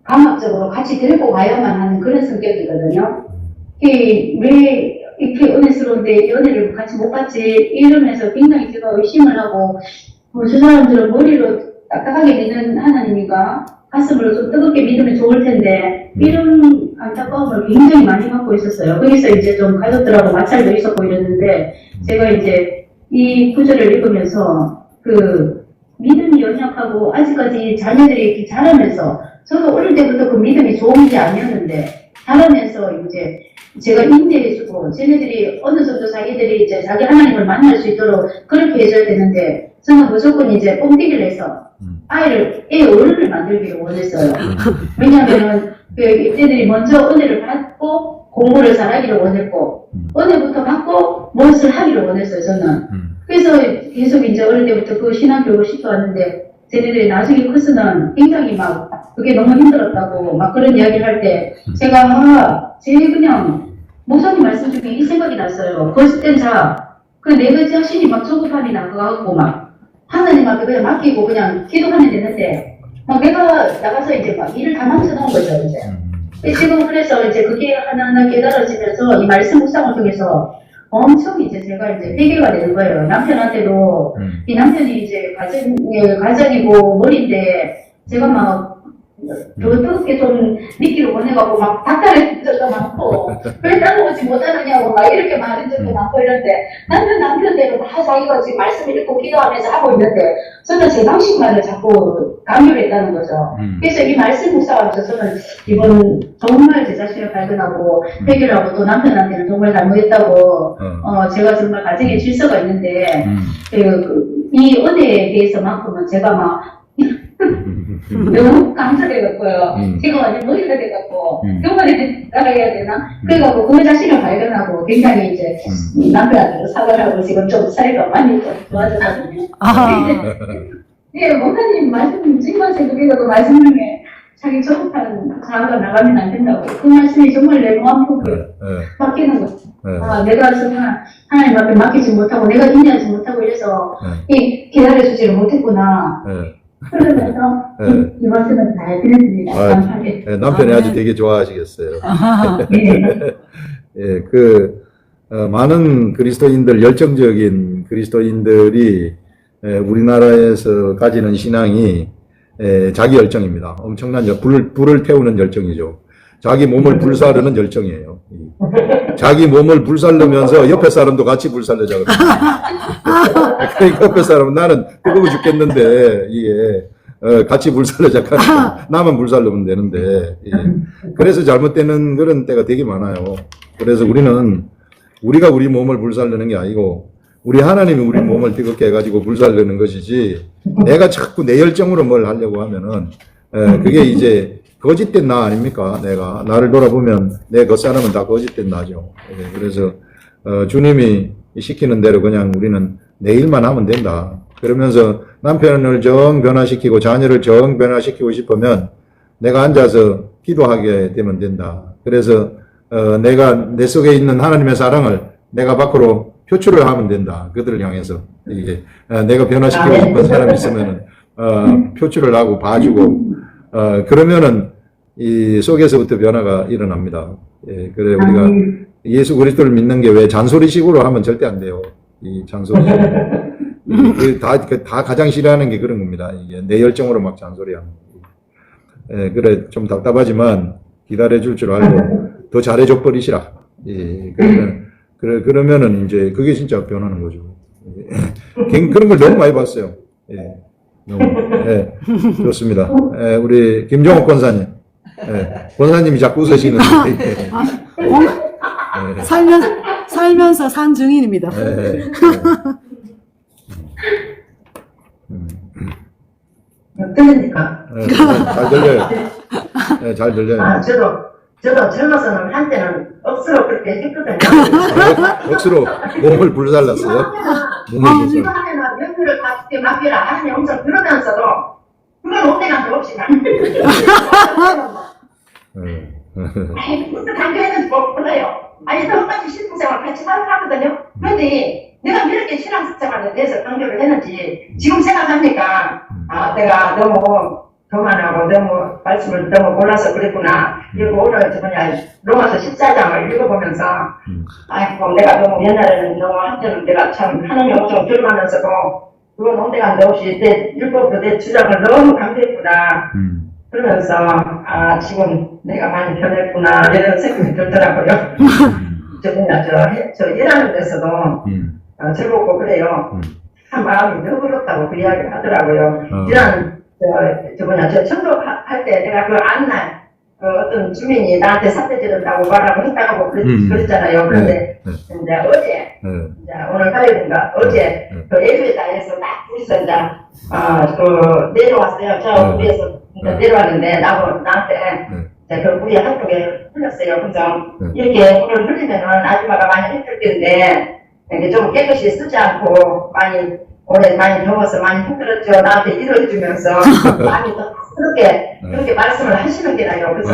강압적으로 같이 데리고 가야만 하는 그런 성격이거든요. 이게 왜 이렇게 은혜스러운데 연애를 같이 못 받지? 이러면서 굉장히 제가 의심을 하고, 저 사람들은 머리로 딱딱하게 믿는 하나님인가? 가슴으로 좀 뜨겁게 믿으면 좋을 텐데, 이런 안타까움을 굉장히 많이 갖고 있었어요. 거기서 이제 좀 가족들하고 마찰도 있었고 이랬는데, 제가 이제 이 구절을 읽으면서 그 믿음이 연약하고 아직까지 자녀들이 이렇게 자라면서 저도 어릴 때부터 그 믿음이 좋은 게 아니었는데 자라면서 이제 제가 인내해주고 쟤네들이 어느 정도 자기들이 이제 자기 하나님을 만날 수 있도록 그렇게 해줘야 되는데 저는 무조건 이제 뽕띠기를 해서 애 어른을 만들기를 원했어요. 왜냐하면 얘들이 먼저 은혜를 받고 공부를 잘하기를 원했고 은혜부터 받고 무엇을 하기를 원했어요. 저는. 그래서 계속 이제 어릴 때부터 그 신앙교육을 시켜왔는데 쟤네들이 나중에 커서는 굉장히 막 그게 너무 힘들었다고 막 그런 이야기를 할 때 제가 제 그냥 목사님 말씀 중에 이 생각이 났어요. 그땐 그냥 내가 자신이 막 조급함이 나가고 막 하나님 앞에 그냥 맡기고 그냥 기도하면 되는데 막 내가 나가서 이제 막 일을 다 망쳐놓은 거죠 이제. 지금 그래서 이제 그게 하나하나 깨달아지면서 이 말씀 묵상을 통해서 엄청 이제 제가 이제 회개가 되는 거예요. 남편한테도 이 남편이 이제 가정이고 머리인데 제가 막 더 뜨겁게 좀 믿기를 원해갖고 막 닥달했던 적도 많고 왜 따라오지 못하느냐고 막 이렇게 말한 적도 많고 이런데 남편대로 다 자기가 지금 말씀 읽고 기도하면서 하고 있는데 저는 제 방식만을 자꾸 강요했다는 거죠. 그래서 이 말씀 묵상하면서 저는 이번 정말 제 자신을 발견하고 회개를 하고 또 남편한테는 정말 잘못했다고 제가 정말 가정에 질서가 있는데 이 은혜에 대해서만큼은 제가 막 너무 감사해갖고요. 제가 완전 머리가 돼갖고 병원에 따라야 되나? 그래갖고 그 자신을 발견하고 굉장히 이제 남편한테도 사과를 하고 지금 좀 사이가 많이 좀 좋아졌거든요. 예, 목사님 말씀 정말 생각해서 말씀 중에 자기 조급한 자아가 나가면 안 된다고. 그 말씀이 정말 내 마음속에 바뀌는 거죠. 내가 정말 하나님 앞에 맡기지 못하고 내가 인내하지 못하고 이래서 기다려주지를 못했구나. 그러면서 이 말씀을 잘 드렸습니다. 감사하게. 남편이 아주 되게 좋아하시겠어요. 예, 많은 그리스도인들, 열정적인 그리스도인들이 우리나라에서 가지는 신앙이 자기 열정입니다. 엄청난 불을 태우는 열정이죠. 자기 몸을 불사르는 열정이에요. 자기 몸을 불살르면서 옆에 사람도 같이 불살르자 그러니까 옆에 사람은 나는 뜨거워 죽겠는데 이게 같이 불살러 작하니까 나만 불살르면 되는데, 예. 그래서 잘못되는 그런 때가 되게 많아요. 그래서 우리가 우리 몸을 불살르는 게 아니고, 우리 하나님이 우리 몸을 뜨겁게 해가지고 불살르는 것이지, 내가 자꾸 내 열정으로 뭘 하려고 하면은, 그게 이제 거짓된 나 아닙니까? 나를 돌아보면 내 겉사람은 다 거짓된 나죠. 예. 그래서, 주님이 시키는 대로 그냥 우리는 내 일만 하면 된다. 그러면서 남편을 정 변화시키고 자녀를 정 변화시키고 싶으면 내가 앉아서 기도하게 되면 된다. 그래서 내가 내 속에 있는 하나님의 사랑을 내가 밖으로 표출을 하면 된다. 그들을 향해서 이게 내가 변화시키고 싶은 사람이 있으면은 표출을 하고 봐주고 그러면은 이 속에서부터 변화가 일어납니다. 예, 그래 우리가 예수 그리스도를 믿는 게 왜 잔소리식으로 하면 절대 안 돼요. 이 잔소리식으로. 다 가장 싫어하는 게 그런 겁니다. 이게 내 열정으로 막 잔소리하는 거. 예, 그래 좀 답답하지만 기다려줄 줄 알고 더 잘해줘 버리시라. 예, 그러면은 이제 그게 진짜 변하는 거죠. 예, 그런 걸 너무 많이 봤어요. 예, 예, 좋습니다. 예, 우리 김종옥 권사님. 예, 권사님이 자꾸 웃으시는데. 예. 살면서 산 증인입니다. 예, 예. 들립니까? 잘 들려요. 네, 잘 들려요. 저도 젊어서는 한때는 억수로 그렇게 했거든요. 억수로 몸을 불살랐어요. 몸을 이거 불살. 하면은 연표를 다 맡기라 하니 엄청 그러면서도 그건 온데간도 없이 아이 무슨 관계했는지 몰라요. 아니 똑같이 신앙생활 같이 살았거든요. 그런데 내가 이렇게 신앙생활에 대해서 강조를 했는지 지금 생각하니까 내가 너무 교만하고 너무 말씀을 너무 몰라서 그랬구나. 그리고 오늘 로마서 14장을 읽어보면서 아이고 내가 너무 옛날에는 너무 한때는 내가 참 하나님 엄청 들만하면서도 그건 온데간도 없이 내 율법도 내 주장을 너무 강조했구나. 그러면서 지금 내가 많이 변했구나 이런 생각이 들더라고요. 저 일하는 데서도 저보고 그래요. 참 마음이 너그럽다고 그 이야기를 하더라고요. 저 청소할 때 내가 그 안날 어떤 주민이 나한테 사태 지른다고 말하고 했다고 그랬잖아요. 그런데 이제 어제 이제 오늘 화요일인가 어제 그 예배당에서 딱 둘이서 이제 내려왔어요. 저 위에서 내려왔는데 나한테 그 우리 한쪽에 흘렸어요. 그래서 이렇게 물을 흘리면은 아줌마가 많이 힘들 텐데 이게 좀 깨끗이 쓰지 않고 올해 많이 더워서 많이 힘들었죠. 나한테 위로해 주면서 많이 더 그렇게 말씀을 하시는 게나요. 그래서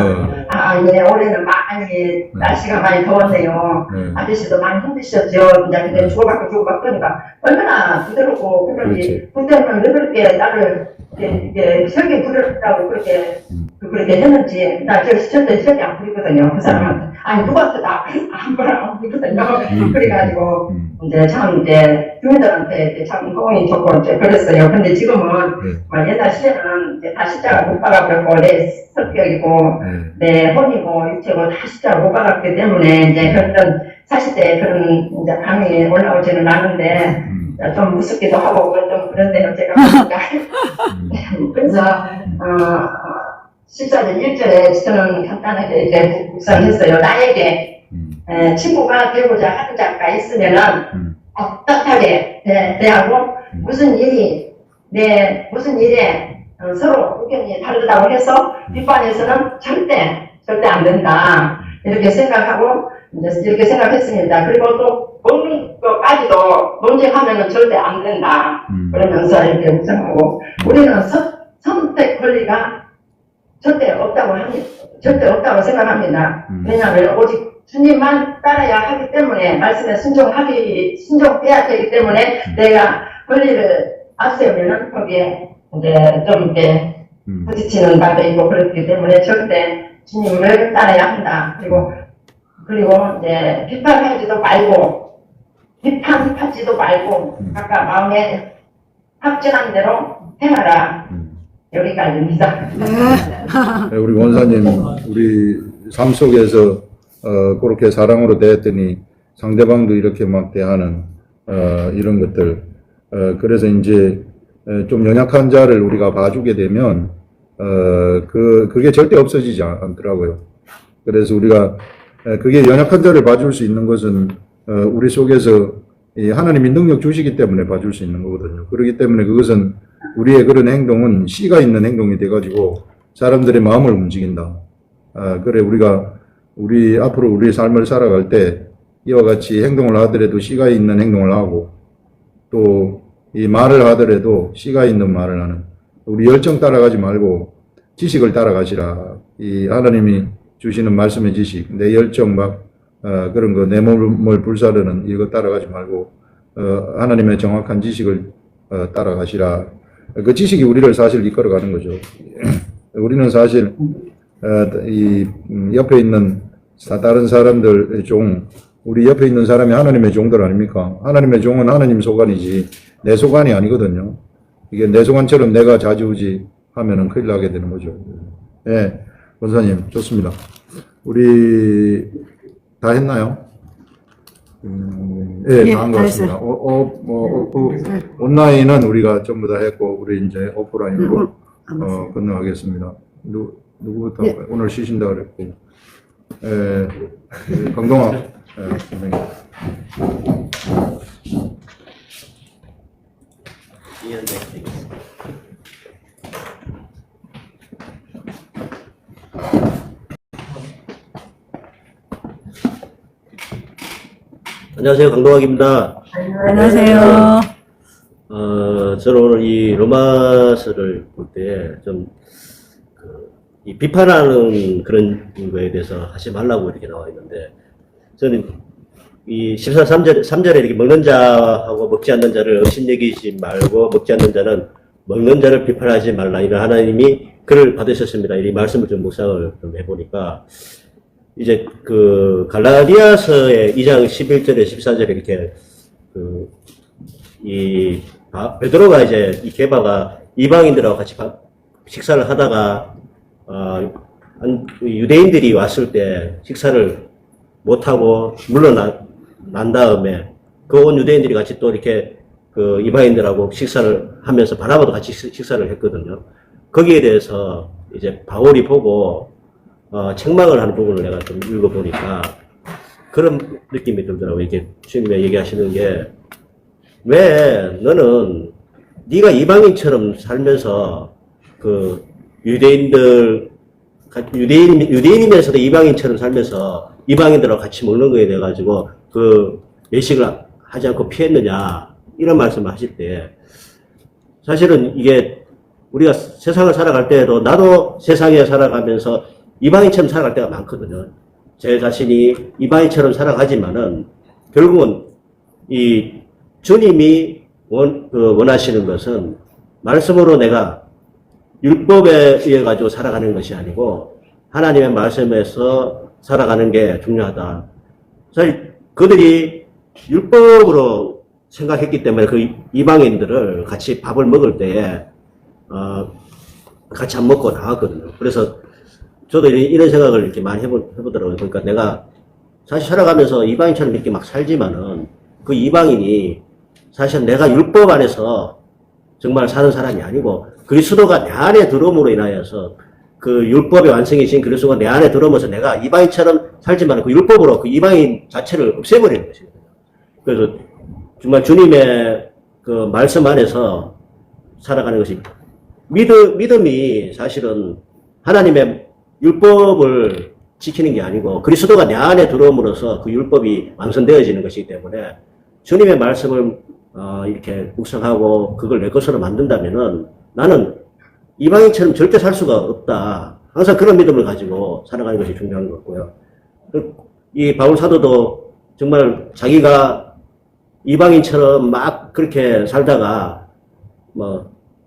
예, 올해는 많이 날씨가 많이 더웠네요. 아저씨도 많이 힘드셨죠. 이제 근데 주고받고 하니까 얼마나 부드럽고 그런지 그때는 왜 그렇게 나를 이게 설계 부드럽다고 그렇게 했는지 나 절대 안 부리거든요. 그 사람한테 아니 누구한테 안 부리거든요. 그래가지고 이제 주민들한테 참 호응이 좋고 그랬어요. 근데 지금은 옛날 시대는 이제 다 십자가 못 박아버렸고 내 성격이고 내 혼이고 육체고 다 십자가 못 박았기 때문에 이제 그런 40대 그런 이제 감이 올라오지는 않는데 좀 무섭기도 하고 좀 그런 데는 제가 보니까 그래서 14절 1절에 저는 간단하게 이제 묵상했어요. 나에게 친구가 되고자 하는 자가 있으면은 떳떳하게 대하고 무슨 일에 서로 의견이 다르다고 해서 뒷반에서는 절대 안 된다. 이렇게 생각하고 이렇게 생각했습니다. 그리고 또 먹는 것까지도 논쟁하면은 절대 안 된다. 그러면서 이렇게 묵상하고 우리는 선택 권리가 절대 없다고 생각합니다. 왜냐하면 오직 주님만 따라야 하기 때문에 말씀에 순종해야 되기 때문에 내가 권리를 앞세우면은 거기에 이제 좀 이렇게 부딪히는 바도 있고 그렇기 때문에 절대 주님을 따라야 한다. 그리고 이제 비판하지도 말고 아까 마음에 확전한 대로 행하라. 여기까지입니다. 네, 우리 원사님, 우리 삶 속에서 그렇게 사랑으로 대했더니 상대방도 이렇게 막 대하는 이런 것들. 그래서 이제 좀 연약한 자를 우리가 봐주게 되면 그게 절대 없어지지 않더라고요. 그래서 우리가 그게 연약한 자를 봐줄 수 있는 것은 우리 속에서 이 하나님이 능력 주시기 때문에 봐줄 수 있는 거거든요. 그렇기 때문에 그것은 우리의 그런 행동은 씨가 있는 행동이 돼가지고 사람들의 마음을 움직인다. 그래 우리 앞으로 우리 삶을 살아갈 때 이와 같이 행동을 하더라도 씨가 있는 행동을 하고 또 이 말을 하더라도 씨가 있는 말을 하는 우리 열정 따라가지 말고 지식을 따라가시라. 이 하나님이 주시는 말씀의 지식, 내 열정 그런 거 내 몸을 불사르는 이거 따라가지 말고 하나님의 정확한 지식을 따라가시라. 그 지식이 우리를 사실 이끌어가는 거죠. 우리는 사실 이 옆에 있는 다른 사람들 우리 옆에 있는 사람이 하나님의 종들 아닙니까? 하나님의 종은 하나님 소관이지 내 소관이 아니거든요. 이게 내 소관처럼 내가 좌지우지 하면은 큰일 나게 되는 거죠. 예, 권사님 좋습니다. 우리 다 했나요? 예, 다 한 것 같습니다. 온라인은 우리가 전부 다 했고 우리 이제 오프라인으로 건너가겠습니다. 누구부터 오늘 쉬신다 그랬고, 강동학 선생님. 안녕하세요. 강동학입니다. 안녕하세요. 저는 오늘 이 로마서를 볼 때 좀, 이 비판하는 그런 거에 대해서 하지 말라고 이렇게 나와 있는데, 저는 이 13절에 이렇게 먹는 자하고 먹지 않는 자를 없인 여기지 말고 먹지 않는 자는 먹는 자를 비판하지 말라. 이런 하나님이 글을 받으셨습니다. 이 말씀을 좀 묵상을 좀 해보니까, 이제 그 갈라디아서의 2장 11절에 14절에 이렇게 베드로가 이제 이 게바가 이방인들하고 같이 식사를 하다가 유대인들이 왔을 때 식사를 못하고 물러난 다음에 그 온 유대인들이 같이 또 이렇게 그 이방인들하고 식사를 하면서 바나바도 같이 식사를 했거든요. 거기에 대해서 이제 바울이 보고 책망을 하는 부분을 내가 좀 읽어보니까 그런 느낌이 들더라고요. 이게 주님이 얘기하시는 게, 왜 너는 네가 이방인처럼 살면서 그 유대인이면서도 이방인처럼 살면서 이방인들하고 같이 먹는 거에 대해 가지고 그 외식을 하지 않고 피했느냐, 이런 말씀을 하실 때, 사실은 이게 우리가 세상을 살아갈 때에도 나도 세상에 살아가면서 이방인처럼 살아갈 때가 많거든요. 제 자신이 이방인처럼 살아가지만은 결국은 이 주님이 원하시는 것은 말씀으로 내가 율법에 의해 가지고 살아가는 것이 아니고 하나님의 말씀에서 살아가는 게 중요하다. 사실 그들이 율법으로 생각했기 때문에 그 이방인들을 같이 밥을 먹을 때에 같이 안 먹고 나왔거든요. 그래서 저도 이런 생각을 이렇게 많이 해보더라고요. 그러니까 내가 사실 살아가면서 이방인처럼 이렇게 막 살지만은 그 이방인이 사실 내가 율법 안에서 정말 사는 사람이 아니고 그리스도가 내 안에 들어옴으로 인하여서 그 율법의 완성이신 그리스도가 내 안에 들어오면서 내가 이방인처럼 살지만 그 율법으로 그 이방인 자체를 없애버리는 것이거든요. 그래서 정말 주님의 그 말씀 안에서 살아가는 것이 믿음이 사실은 하나님의 율법을 지키는 게 아니고 그리스도가 내 안에 들어옴으로써 그 율법이 완성되어지는 것이기 때문에 주님의 말씀을 이렇게 묵상하고 그걸 내 것으로 만든다면은 나는 이방인처럼 절대 살 수가 없다. 항상 그런 믿음을 가지고 살아가는 것이 중요한 것 같고요. 이 바울 사도도 정말 자기가 이방인처럼 막 그렇게 살다가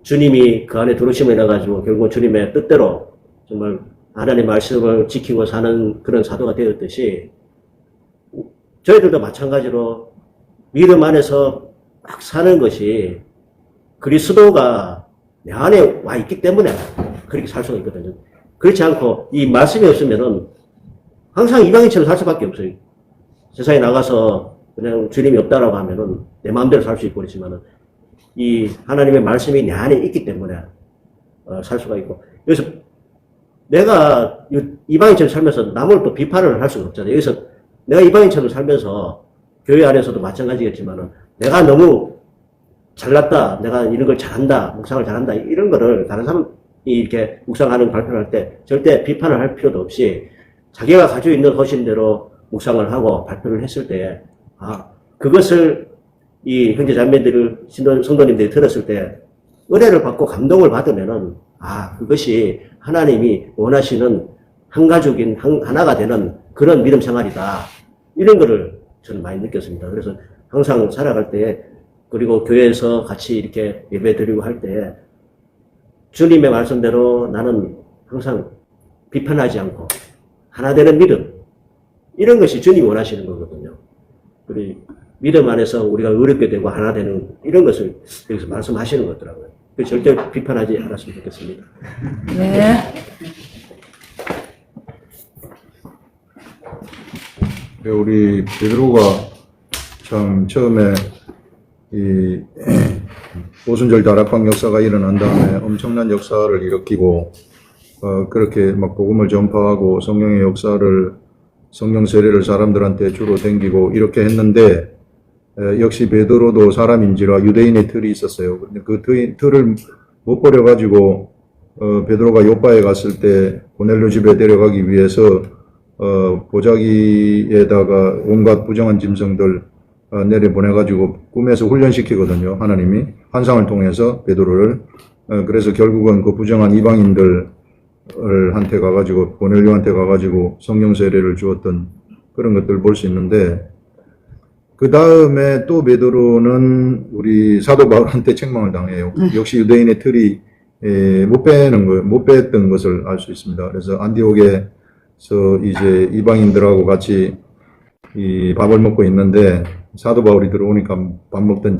주님이 그 안에 들어오심을 인해가지고 결국 주님의 뜻대로 정말 하나님의 말씀을 지키고 사는 그런 사도가 되었듯이 저희들도 마찬가지로 믿음 안에서 막 사는 것이 그리스도가 내 안에 와 있기 때문에 그렇게 살 수가 있거든요. 그렇지 않고 이 말씀이 없으면은 항상 이방인처럼 살 수밖에 없어요. 세상에 나가서 그냥 주님이 없다라고 하면은 내 마음대로 살 수 있고 그렇지만은 이 하나님의 말씀이 내 안에 있기 때문에 살 수가 있고, 여기서 내가 이방인처럼 살면서 남을 또 비판을 할 수가 없잖아요. 여기서 내가 이방인처럼 살면서 교회 안에서도 마찬가지겠지만은 내가 너무 잘났다, 내가 이런 걸 잘한다, 묵상을 잘한다, 이런 거를 다른 사람이 이렇게 묵상하는 발표를 할 때 절대 비판을 할 필요도 없이 자기가 가지고 있는 허심대로 묵상을 하고 발표를 했을 때, 그것을 이 형제 자매들을, 성도님들이 들었을 때 은혜를 받고 감동을 받으면은, 그것이 하나님이 원하시는 한 가족인, 하나가 되는 그런 믿음 생활이다. 이런 거를 저는 많이 느꼈습니다. 그래서 항상 살아갈 때, 그리고 교회에서 같이 이렇게 예배 드리고 할 때, 주님의 말씀대로 나는 항상 비판하지 않고, 하나 되는 믿음. 이런 것이 주님이 원하시는 거거든요. 그리고 믿음 안에서 우리가 의롭게 되고 하나 되는 이런 것을 여기서 말씀하시는 거더라고요. 절대 비판하지 않았으면 좋겠습니다. 네. 우리 베드로가 참 처음에 이 오순절 다락방 역사가 일어난 다음에 엄청난 역사를 일으키고 그렇게 막 복음을 전파하고 성령의 역사를, 성령 세례를 사람들한테 주로 댕기고 이렇게 했는데, 역시 베드로도 사람인지라 유대인의 틀이 있었어요. 근데 그 틀을 못 버려가지고 베드로가 요빠에 갔을 때 고넬료 집에 데려가기 위해서 보자기에다가 온갖 부정한 짐승들 내려보내가지고 꿈에서 훈련시키거든요. 하나님이 환상을 통해서 베드로를. 그래서 결국은 그 부정한 이방인들 한테 가가지고, 고넬료한테 가가지고 성령 세례를 주었던 그런 것들을 볼 수 있는데, 그 다음에 또 베드로는 우리 사도 바울한테 책망을 당해요. 역시 유대인의 틀이 못 뺐던 것을 알 수 있습니다. 그래서 안디옥에서 이제 이방인들하고 같이 이 밥을 먹고 있는데, 사도 바울이 들어오니까 밥 먹던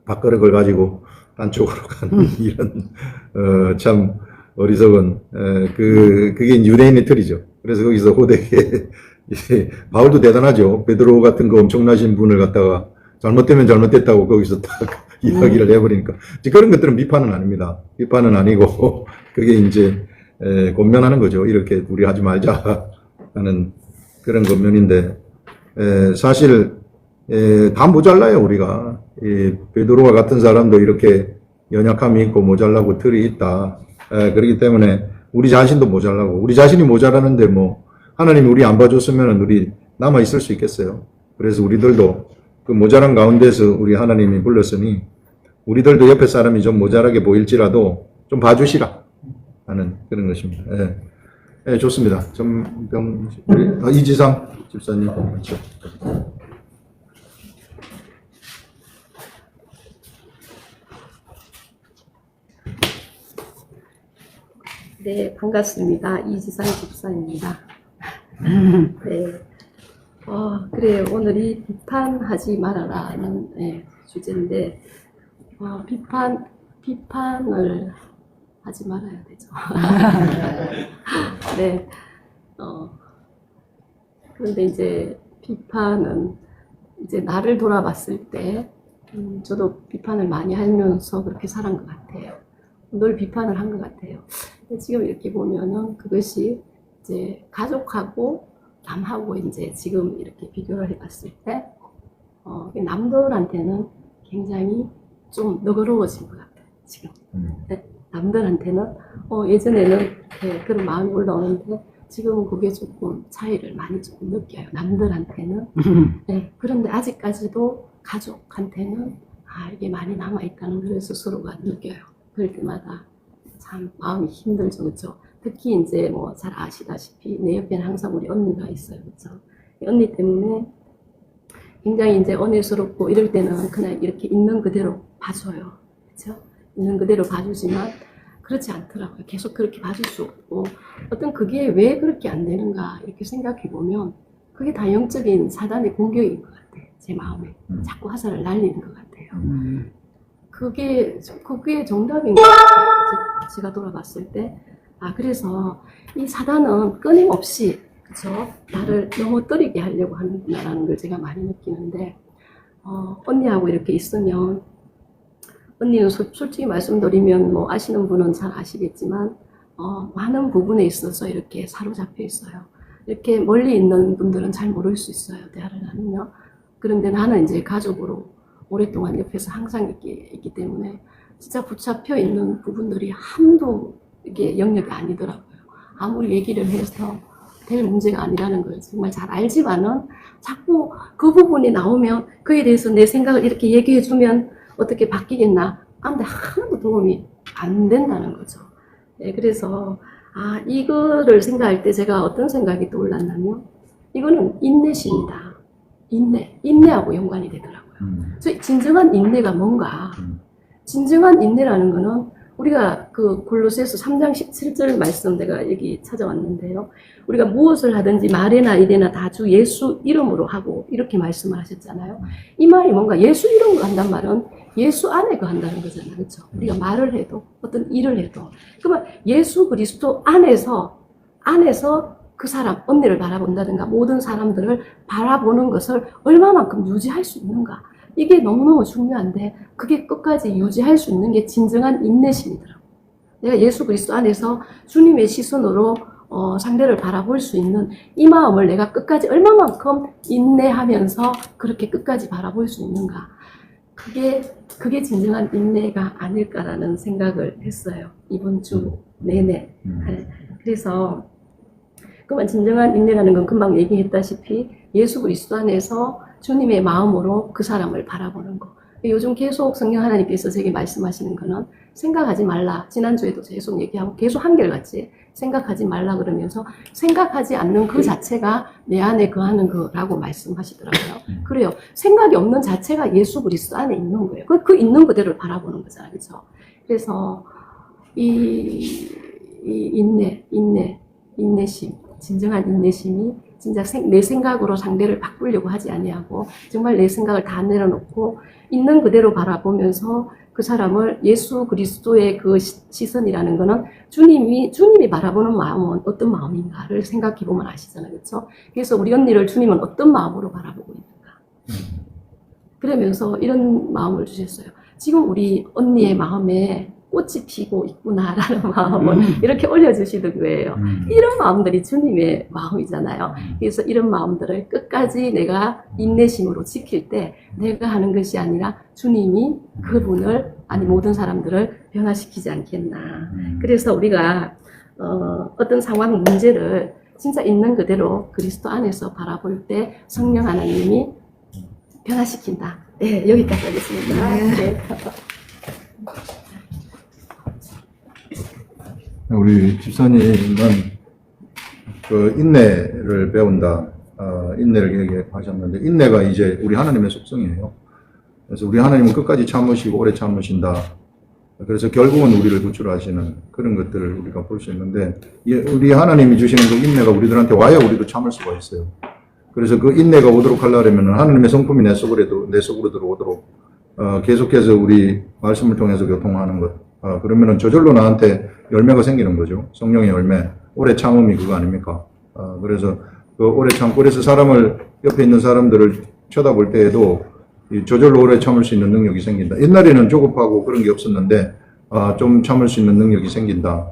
밥그릇을 가지고 딴 쪽으로 가는 이런 참 어리석은 그게 유대인의 틀이죠. 그래서 거기서 호되게 바울도 대단하죠. 베드로 같은 그 엄청나신 분을 갖다가 잘못되면 잘못됐다고 거기서 딱 이야기를 해버리니까, 그런 것들은 비판은 아닙니다. 비판은 아니고 그게 이제 권면하는 거죠. 이렇게 우리 하지 말자 하는 그런 권면인데, 사실 다 모자라요. 우리가 베드로와 같은 사람도 이렇게 연약함이 있고 모자라고 틀이 있다. 그렇기 때문에 우리 자신도 모자라고, 우리 자신이 모자라는데 뭐 하나님이 우리 안 봐줬으면 우리 남아 있을 수 있겠어요. 그래서 우리들도 그 모자란 가운데서 우리 하나님이 불렀으니 우리들도 옆에 사람이 좀 모자라게 보일지라도 좀 봐주시라 하는 그런 것입니다. 좋습니다. 우리 이지상 집사님. 그렇죠. 네, 반갑습니다. 이지상 집사입니다. 네. 그래요. 오늘이 비판하지 말아라는 주제인데, 비판을 하지 말아야 되죠. 네. 그런데 이제 비판은 이제 나를 돌아봤을 때, 저도 비판을 많이 하면서 그렇게 살은 것 같아요. 늘 비판을 한 것 같아요. 지금 이렇게 보면은 그것이 이제 가족하고 남하고 이제 지금 이렇게 비교를 해봤을 때, 남들한테는 굉장히 좀 너그러워진 것 같아요, 지금. 네, 남들한테는, 예전에는 그런 마음이 올라오는데, 지금은 그게 조금 차이를 많이 조금 느껴요, 남들한테는. 네, 그런데 아직까지도 가족한테는, 이게 많이 남아있다는 걸 스스로가 느껴요. 그럴 때마다 참 마음이 힘들죠, 그렇죠? 특히 이제 뭐 잘 아시다시피 내 옆에는 항상 우리 언니가 있어요, 그렇죠? 언니 때문에 굉장히 이제 은혜스럽고 이럴 때는 그냥 이렇게 있는 그대로 봐줘요, 그렇죠? 있는 그대로 봐주지만 그렇지 않더라고요. 계속 그렇게 봐줄 수 없고, 어떤 그게 왜 그렇게 안 되는가 이렇게 생각해 보면 그게 다 영적인 사단의 공격인 것 같아요, 제 마음에. 자꾸 화살을 날리는 것 같아요. 그게 정답인 것 같아요. 제가 돌아봤을 때. 그래서 이 사단은 끊임없이, 그쵸? 나를 넘어뜨리게 하려고 하는구나라는 걸 제가 많이 느끼는데, 언니하고 이렇게 있으면, 언니는 솔직히 말씀드리면 뭐 아시는 분은 잘 아시겠지만 많은 부분에 있어서 이렇게 사로잡혀 있어요. 이렇게 멀리 있는 분들은 잘 모를 수 있어요. 대화를 나누면. 그런데 나는 이제 가족으로 오랫동안 옆에서 항상 있기 때문에 진짜 붙잡혀 있는 부분들이 한두 이게 영역이 아니더라고요. 아무리 얘기를 해서 될 문제가 아니라는 걸 정말 잘 알지만은 자꾸 그 부분이 나오면 그에 대해서 내 생각을 이렇게 얘기해주면 어떻게 바뀌겠나. 근데 하나도 도움이 안 된다는 거죠. 네, 그래서 이거를 생각할 때 제가 어떤 생각이 떠올랐냐면 이거는 인내심이다. 인내하고 연관이 되더라고요. 진정한 인내가 뭔가 진정한 인내라는 거는 우리가 그 골로새서 3장 17절 말씀 내가 여기 찾아왔는데요. 우리가 무엇을 하든지 말이나 일이나 다 주 예수 이름으로 하고 이렇게 말씀을 하셨잖아요. 이 말이 뭔가 예수 이름으로 한단 말은 예수 안에 한다는 거잖아요. 그렇죠? 우리가 말을 해도 어떤 일을 해도 그러면 예수 그리스도 안에서 그 사람, 언니를 바라본다든가 모든 사람들을 바라보는 것을 얼마만큼 유지할 수 있는가. 이게 너무너무 중요한데 그게 끝까지 유지할 수 있는 게 진정한 인내심이더라고요. 내가 예수 그리스도 안에서 주님의 시선으로 상대를 바라볼 수 있는 이 마음을 내가 끝까지 얼마만큼 인내하면서 그렇게 끝까지 바라볼 수 있는가. 그게 진정한 인내가 아닐까라는 생각을 했어요. 이번 주 내내. 그래서 그만 진정한 인내라는 건 금방 얘기했다시피 예수 그리스도 안에서 주님의 마음으로 그 사람을 바라보는 거. 요즘 계속 성령 하나님께서 제게 말씀하시는 거는 생각하지 말라. 지난주에도 계속 얘기하고 계속 한결같이 생각하지 말라 그러면서 생각하지 않는 그 자체가 내 안에 거하는 거라고 말씀하시더라고요. 그래요. 생각이 없는 자체가 예수 그리스도 안에 있는 거예요. 그 있는 그대로를 바라보는 거잖아요. 그렇죠? 그래서 이 인내심, 진정한 인내심이 진짜 내 생각으로 상대를 바꾸려고 하지 아니하고 정말 내 생각을 다 내려놓고 있는 그대로 바라보면서 그 사람을 예수 그리스도의 그 시선이라는 거는 주님이 바라보는 마음은 어떤 마음인가를 생각해 보면 아시잖아요. 그렇죠? 그래서 우리 언니를 주님은 어떤 마음으로 바라보고 있는가. 그러면서 이런 마음을 주셨어요. 지금 우리 언니의 마음에 꽃이 피고 있구나라는 마음을 이렇게 올려주시는 거예요. 이런 마음들이 주님의 마음이잖아요. 그래서 이런 마음들을 끝까지 내가 인내심으로 지킬 때 내가 하는 것이 아니라 주님이 그분을 아니 모든 사람들을 변화시키지 않겠나. 그래서 우리가 어떤 상황 문제를 진짜 있는 그대로 그리스도 안에서 바라볼 때 성령 하나님이 변화시킨다. 네, 여기까지 하겠습니다. 네. 우리 집사님은 그 인내를 배운다, 인내를 얘기하셨는데, 인내가 이제 우리 하나님의 속성이에요. 그래서 우리 하나님은 끝까지 참으시고 오래 참으신다. 그래서 결국은 우리를 구출하시는 그런 것들을 우리가 볼 수 있는데, 우리 하나님이 주시는 그 인내가 우리들한테 와야 우리도 참을 수가 있어요. 그래서 그 인내가 오도록 하려면 하나님의 성품이 내 속으로 들어오도록, 계속해서 우리 말씀을 통해서 교통하는 것. 그러면은 저절로 나한테 열매가 생기는 거죠. 성령의 열매. 오래 참음이 그거 아닙니까? 그래서 그 오래 참고, 그래서 옆에 있는 사람들을 쳐다볼 때에도 저절로 오래 참을 수 있는 능력이 생긴다. 옛날에는 조급하고 그런 게 없었는데, 좀 참을 수 있는 능력이 생긴다.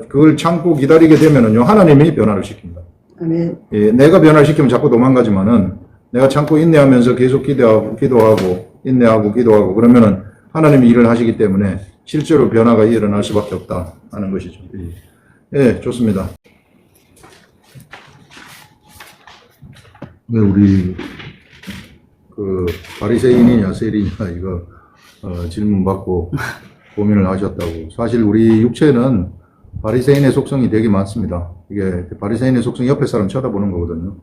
그걸 참고 기다리게 되면은요, 하나님이 변화를 시킵니다. 아멘. 예, 내가 변화를 시키면 자꾸 도망가지만은, 내가 참고 인내하면서 계속 인내하고 기도하고, 그러면은 하나님이 일을 하시기 때문에 실제로 변화가 일어날 수밖에 없다 하는 것이죠. 예, 좋습니다. 네, 우리 그 바리새인이냐 세리냐 이거 질문 받고 고민을 하셨다고. 사실 우리 육체는 바리새인의 속성이 되게 많습니다. 이게 바리새인의 속성이 옆에 사람 쳐다보는 거거든요.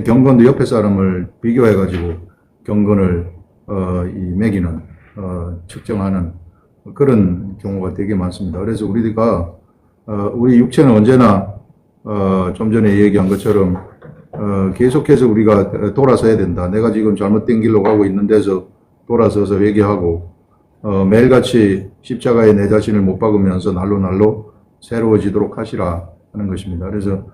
경건도 옆에 사람을 비교해가지고 경건을 매기는 측정하는 그런 경우가 되게 많습니다. 그래서 우리가 우리 육체는 언제나 좀 전에 얘기한 것처럼 계속해서 우리가 돌아서야 된다. 내가 지금 잘못된 길로 가고 있는 데서 돌아서서 회개하고 매일같이 십자가에 내 자신을 못 박으면서 날로 새로워지도록 하시라 하는 것입니다. 그래서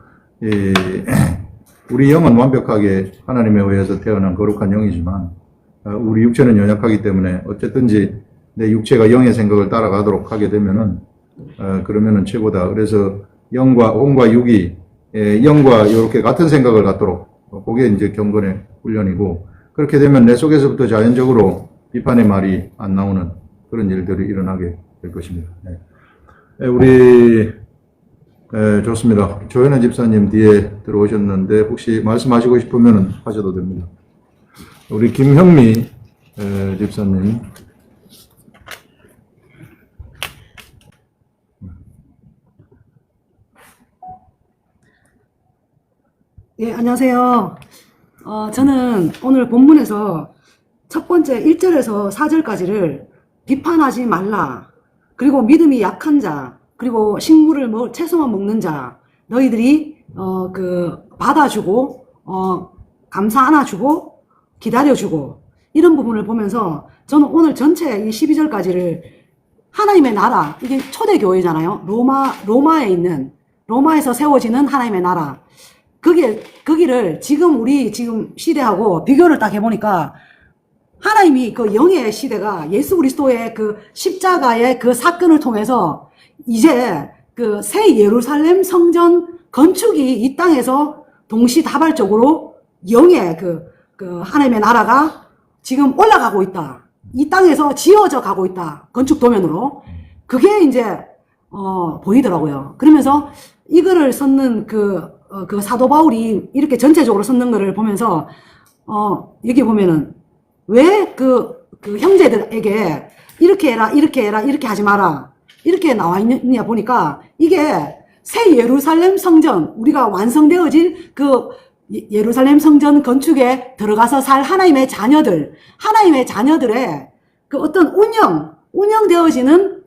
우리 영은 완벽하게 하나님에 의해서 태어난 거룩한 영이지만 우리 육체는 연약하기 때문에 어쨌든지 내 육체가 영의 생각을 따라가도록 하게 되면은 그러면은 최고다. 그래서 혼과 육이 영과 이렇게 같은 생각을 갖도록 그게 이제 경건의 훈련이고 그렇게 되면 내 속에서부터 자연적으로 비판의 말이 안 나오는 그런 일들이 일어나게 될 것입니다. 네. 우리 좋습니다. 조현아 집사님 뒤에 들어오셨는데 혹시 말씀하시고 싶으면 하셔도 됩니다. 우리 김형미 집사님. 예, 안녕하세요. 저는 오늘 본문에서 첫 번째 1절에서 4절까지를 비판하지 말라. 그리고 믿음이 약한 자, 그리고 식물을 채소만 먹는 자, 너희들이 받아주고 감사 안아주고 기다려주고 이런 부분을 보면서 저는 오늘 전체 이 12절까지를 하나님의 나라, 이게 초대교회잖아요. 로마에서 세워지는 하나님의 나라. 거기를 우리 지금 시대하고 비교를 딱 해보니까 하나님이 그 영의 시대가 예수 그리스도의 그 십자가의 그 사건을 통해서 이제 그 새 예루살렘 성전 건축이 이 땅에서 동시다발적으로 영의 그 하나님의 나라가 지금 올라가고 있다. 이 땅에서 지어져 가고 있다. 건축 도면으로. 그게 이제 보이더라고요. 그러면서 이거를 썼는 그 사도 바울이 이렇게 전체적으로 썼는 거를 보면서 여기 보면은 왜 그 형제들에게 이렇게 해라, 이렇게 해라, 이렇게 하지 마라, 이렇게 나와 있느냐 보니까 이게 새 예루살렘 성전, 우리가 완성되어질 그 예루살렘 성전 건축에 들어가서 살 하나님의 자녀들의 그 어떤 운영되어지는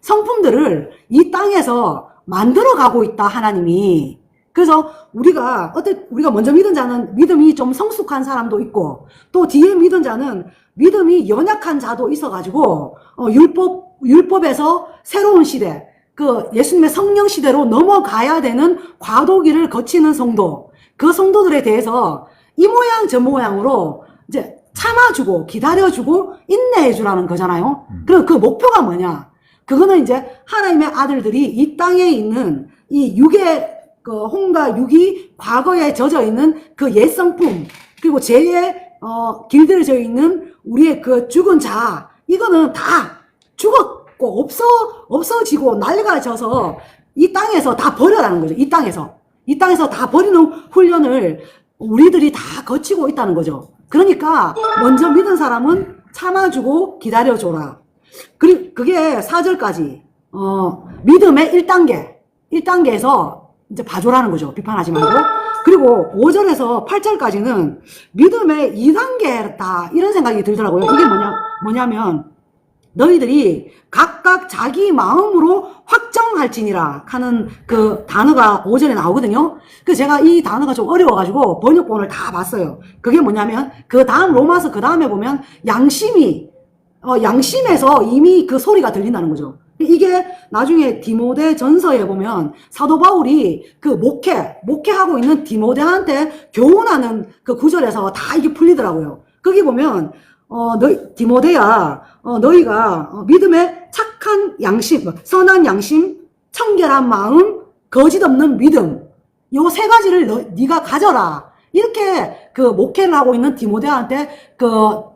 성품들을 이 땅에서 만들어 가고 있다, 하나님이. 그래서 우리가 먼저 믿은 자는 믿음이 좀 성숙한 사람도 있고, 또 뒤에 믿은 자는 믿음이 연약한 자도 있어가지고, 율법에서 새로운 시대, 그 예수님의 성령 시대로 넘어가야 되는 과도기를 거치는 성도, 그 성도들에 대해서 이 모양 저 모양으로 이제 참아주고, 기다려주고, 인내해주라는 거잖아요. 그럼 그 목표가 뭐냐? 그거는 이제 하나님의 아들들이 이 땅에 있는 이 육의 그 혼과 육이 과거에 젖어 있는 그 옛 성품, 그리고 죄에 길들여져 있는 우리의 그 죽은 자, 이거는 다 죽었고 없어지고 낡아져서 이 땅에서 다 버려라는 거죠. 이 땅에서 다 버리는 훈련을 우리들이 다 거치고 있다는 거죠. 그러니까 먼저 믿은 사람은 참아주고 기다려줘라. 그게 4절까지 믿음의 1단계에서 이제 봐줘라는 거죠. 비판하지 말고. 그리고 5절에서 8절까지는 믿음의 2단계다, 이런 생각이 들더라고요. 이게 뭐냐면 너희들이 각각 자기 마음으로 확정할지니라 하는 그 단어가 5절에 나오거든요. 그래서 제가 이 단어가 좀 어려워가지고 번역본을 다 봤어요. 그게 뭐냐면 그 다음 로마서 그 다음에 보면 양심에서 이미 그 소리가 들린다는 거죠. 이게 나중에 디모데 전서에 보면 사도 바울이 그 목회하고 있는 디모데한테 교훈하는 그 구절에서 다 이게 풀리더라고요. 거기 보면 디모데야, 너희가 믿음의 착한 양심, 선한 양심, 청결한 마음, 거짓 없는 믿음, 요 세 가지를 네가 가져라. 이렇게 그 목회를 하고 있는 디모데한테 그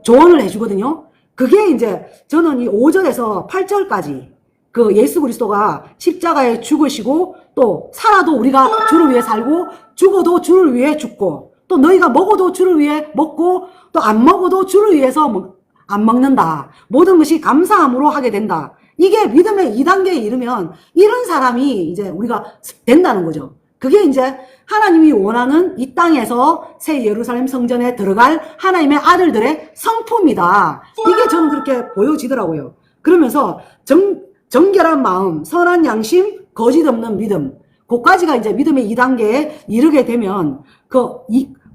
조언을 해주거든요. 그게 이제 저는 이 5절에서 8절까지 그 예수 그리스도가 십자가에 죽으시고, 또 살아도 우리가 주를 위해 살고, 죽어도 주를 위해 죽고, 또 너희가 먹어도 주를 위해 먹고, 또 안 먹어도 주를 위해서 안 먹는다. 모든 것이 감사함으로 하게 된다. 이게 믿음의 2단계에 이르면 이런 사람이 이제 우리가 된다는 거죠. 그게 이제 하나님이 원하는 이 땅에서 새 예루살렘 성전에 들어갈 하나님의 아들들의 성품이다. 이게 저는 그렇게 보여지더라고요. 그러면서 정결한 마음, 선한 양심, 거짓 없는 믿음. 그까지가 이제 믿음의 2단계에 이르게 되면 그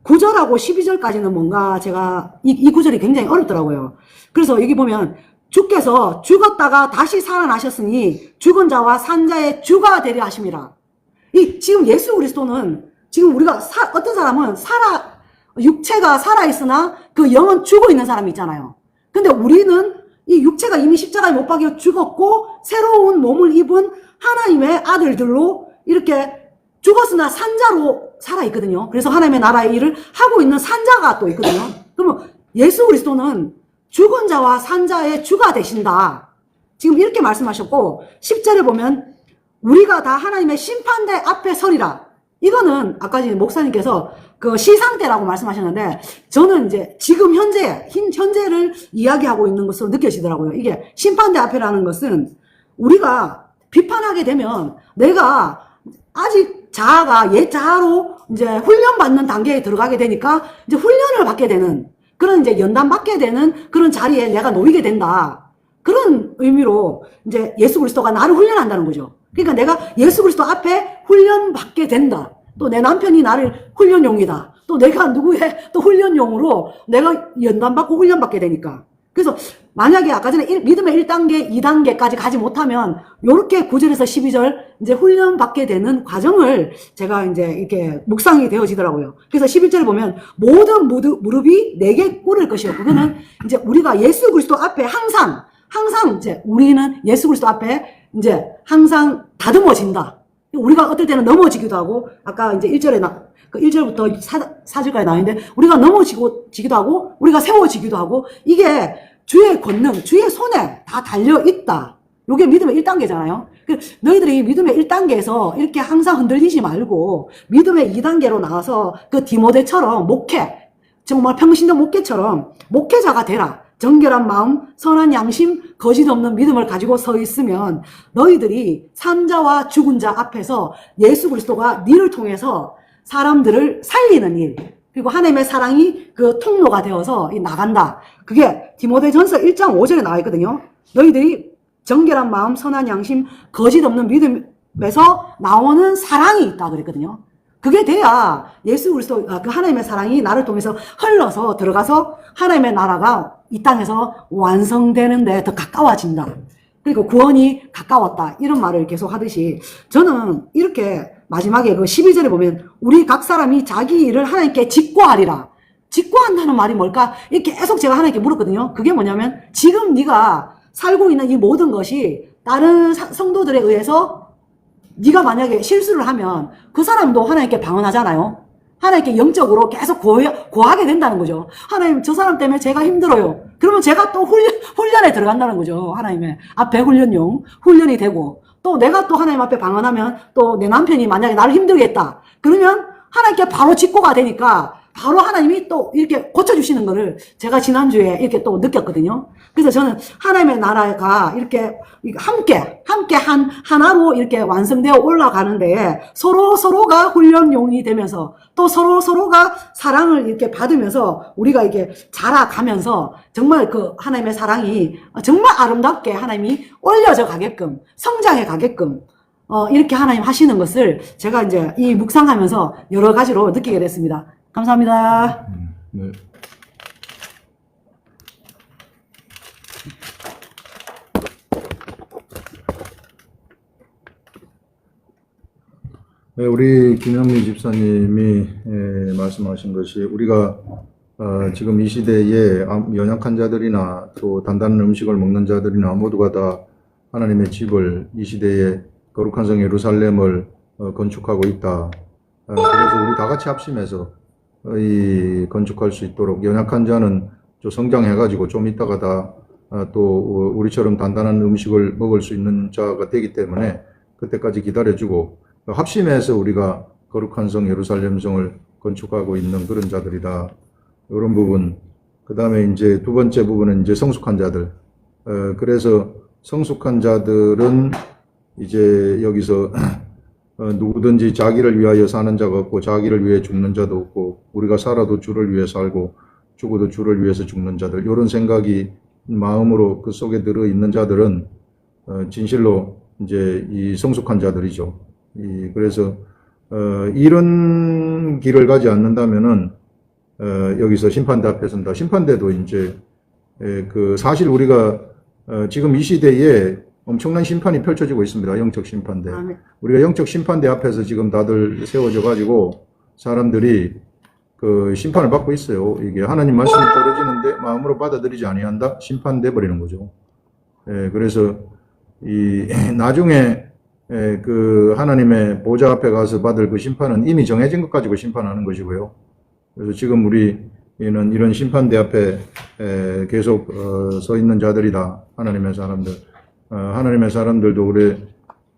9절하고 12절까지는 뭔가 제가 이 구절이 굉장히 어렵더라고요. 그래서 여기 보면 주께서 죽었다가 다시 살아나셨으니 죽은 자와 산 자의 주가 되려 하심이라. 지금 예수 그리스도는 지금 우리가 어떤 사람은 육체가 살아있으나 그 영은 죽어 있는 사람이 있잖아요. 근데 우리는 이 육체가 이미 십자가에 못 박혀 죽었고 새로운 몸을 입은 하나님의 아들들로 이렇게 죽었으나 산자로 살아있거든요. 그래서 하나님의 나라의 일을 하고 있는 산자가 또 있거든요. 그러면 예수 그리스도는 죽은 자와 산자의 주가 되신다. 지금 이렇게 말씀하셨고 10절에 보면 우리가 다 하나님의 심판대 앞에 서리라. 이거는 아까 목사님께서 그 시상대라고 말씀하셨는데 저는 이제 지금 현재를 이야기하고 있는 것으로 느껴지더라고요. 이게 심판대 앞에라는 것은 우리가 비판하게 되면 내가 아직 자아가 옛 자아로 이제 훈련받는 단계에 들어가게 되니까 이제 훈련을 받게 되는 그런 이제 연단 받게 되는 그런 자리에 내가 놓이게 된다. 그런 의미로 이제 예수 그리스도가 나를 훈련한다는 거죠. 그러니까 내가 예수 그리스도 앞에 훈련받게 된다. 또 내 남편이 나를 훈련용이다. 또 내가 누구의 또 훈련용으로 내가 연단받고 훈련받게 되니까. 그래서 만약에 아까 전에 믿음의 1단계, 2단계까지 가지 못하면 요렇게 9절에서 12절 이제 훈련받게 되는 과정을 제가 이제 이렇게 묵상이 되어지더라고요. 그래서 11절에 보면 모든 무릎이 내게 꿇을 것이요. 그거는 이제 우리가 예수 그리스도 앞에 항상 이제 우리는 예수 그리스도 앞에 이제 항상 다듬어진다. 우리가 어떨 때는 넘어지기도 하고, 아까 이제 1절에 1절부터 4절까지 나와있는데, 우리가 넘어지기도 하고, 우리가 세워지기도 하고, 이게 주의 권능, 주의 손에 다 달려있다. 요게 믿음의 1단계잖아요. 너희들이 믿음의 1단계에서 이렇게 항상 흔들리지 말고, 믿음의 2단계로 나와서 그 디모데처럼 정말 평신도 목회처럼 목회자가 되라. 정결한 마음, 선한 양심, 거짓 없는 믿음을 가지고 서 있으면 너희들이 산자와 죽은 자 앞에서 예수 그리스도가 너를 통해서 사람들을 살리는 일, 그리고 하나님의 사랑이 그 통로가 되어서 나간다. 그게 디모데전서 1장 5절에 나와 있거든요. 너희들이 정결한 마음, 선한 양심, 거짓 없는 믿음에서 나오는 사랑이 있다 그랬거든요. 그게 돼야 예수 그리스도 그 하나님의 사랑이 나를 통해서 흘러서 들어가서 하나님의 나라가 이 땅에서 완성되는데 더 가까워진다. 그리고 구원이 가까웠다. 이런 말을 계속 하듯이 저는 이렇게 마지막에 그 12절에 보면 우리 각 사람이 자기 일을 하나님께 직고하리라. 직고한다는 말이 뭘까? 이렇게 계속 제가 하나님께 물었거든요. 그게 뭐냐면 지금 네가 살고 있는 이 모든 것이 다른 성도들에 의해서 네가 만약에 실수를 하면 그 사람도 하나님께 방언하잖아요. 하나님께 영적으로 계속 고하게 된다는 거죠. 하나님, 저 사람 때문에 제가 힘들어요. 그러면 제가 또 훈련에 들어간다는 거죠. 하나님의 앞에 훈련이 되고, 또 내가 또 하나님 앞에 방언하면 또 내 남편이 만약에 나를 힘들게 했다. 그러면 하나님께 바로 직고가 되니까 바로 하나님이 또 이렇게 고쳐주시는 거를 제가 지난주에 이렇게 또 느꼈거든요. 그래서 저는 하나님의 나라가 이렇게 함께 하나로 이렇게 완성되어 올라가는데 서로가 훈련용이 되면서 또 서로가 사랑을 이렇게 받으면서 우리가 이렇게 자라가면서 정말 그 하나님의 사랑이 정말 아름답게 하나님이 올려져 가게끔 성장해 가게끔 이렇게 하나님 하시는 것을 제가 이제 이 묵상하면서 여러 가지로 느끼게 됐습니다. 감사합니다. 네. 네, 우리 김현미 집사님이 말씀하신 것이 우리가 지금 이 시대에 연약한 자들이나 또 단단한 음식을 먹는 자들이나 모두가 다 하나님의 집을 이 시대에 거룩한 성 예루살렘을 건축하고 있다. 그래서 우리 다 같이 합심해서 건축할 수 있도록 연약한 자는 좀 성장해가지고 좀 있다가 다 또 우리처럼 단단한 음식을 먹을 수 있는 자가 되기 때문에 그때까지 기다려주고 합심해서 우리가 거룩한 성 예루살렘 성을 건축하고 있는 그런 자들이다. 이런 부분. 그 다음에 이제 두 번째 부분은 이제 성숙한 자들. 그래서 성숙한 자들은 이제 여기서 누구든지 자기를 위하여 사는 자가 없고 자기를 위해 죽는 자도 없고 우리가 살아도 주를 위해 살고 죽어도 주를 위해서 죽는 자들, 이런 생각이 마음으로 그 속에 들어 있는 자들은 진실로 이제 이 성숙한 자들이죠. 그래서 이런 길을 가지 않는다면은 여기서 심판대 앞에 선다. 심판대도 이제 그 사실 우리가 지금 이 시대에 엄청난 심판이 펼쳐지고 있습니다. 영적 심판대. 우리가 영적 심판대 앞에서 지금 다들 세워져 가지고 사람들이 그 심판을 받고 있어요. 이게 하나님 말씀이 떨어지는데 마음으로 받아들이지 아니한다? 심판돼 버리는 거죠. 예, 그래서 이 나중에 그 하나님의 보좌 앞에 가서 받을 그 심판은 이미 정해진 것 가지고 심판하는 것이고요. 그래서 지금 우리는 이런 심판대 앞에 계속 서 있는 자들이다. 하나님의 사람들. 하나님의 사람들도 우리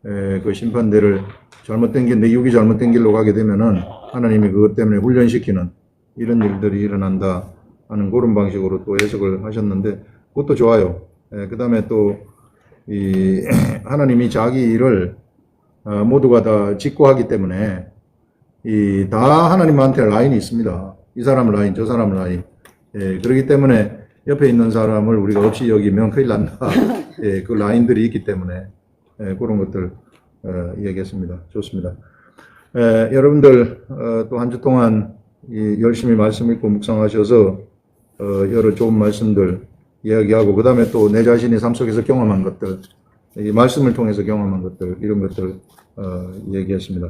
그 심판대를 잘못된 길, 내 육이 잘못된 길로 가게 되면은 하나님이 그것 때문에 훈련시키는 이런 일들이 일어난다 하는 그런 방식으로 또 해석을 하셨는데 그것도 좋아요. 그 다음에 또 이 하나님이 자기 일을 모두가 다 직고하기 때문에 이 다 하나님한테 라인이 있습니다. 이 사람 라인, 저 사람 라인. 그렇기 때문에 옆에 있는 사람을 우리가 없이 여기면 큰일 난다. 그 라인들이 있기 때문에 그런 것들 얘기했습니다. 좋습니다. 여러분들 또 한 주 동안 열심히 말씀 읽고 묵상하셔서 여러 좋은 말씀들 이야기하고 그 다음에 또 내 자신이 삶 속에서 경험한 것들, 이 말씀을 통해서 경험한 것들, 이런 것들 얘기했습니다.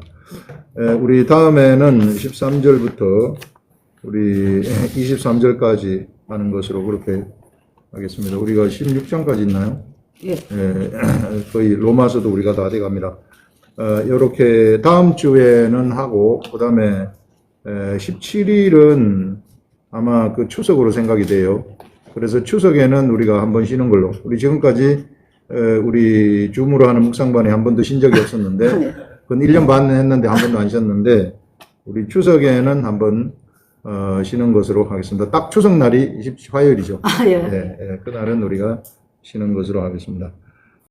우리 다음에는 13절부터 우리 23절까지 하는 것으로 그렇게 하겠습니다. 우리가 16장까지 있나요? 예. 거의 로마서도 우리가 다 돼갑니다. 이렇게 다음 주에는 하고 그 다음에 17일은 아마 그 추석으로 생각이 돼요. 그래서 추석에는 우리가 한번 쉬는 걸로. 우리 지금까지 우리 줌으로 하는 묵상반에 한 번도 쉰 적이 없었는데 그건 1년 반 했는데 한 번도 안 쉬었는데 우리 추석에는 한번 쉬는 것으로 하겠습니다. 딱 추석 날이 화요일이죠. 아, 예. 그날은 우리가 쉬는 것으로 하겠습니다.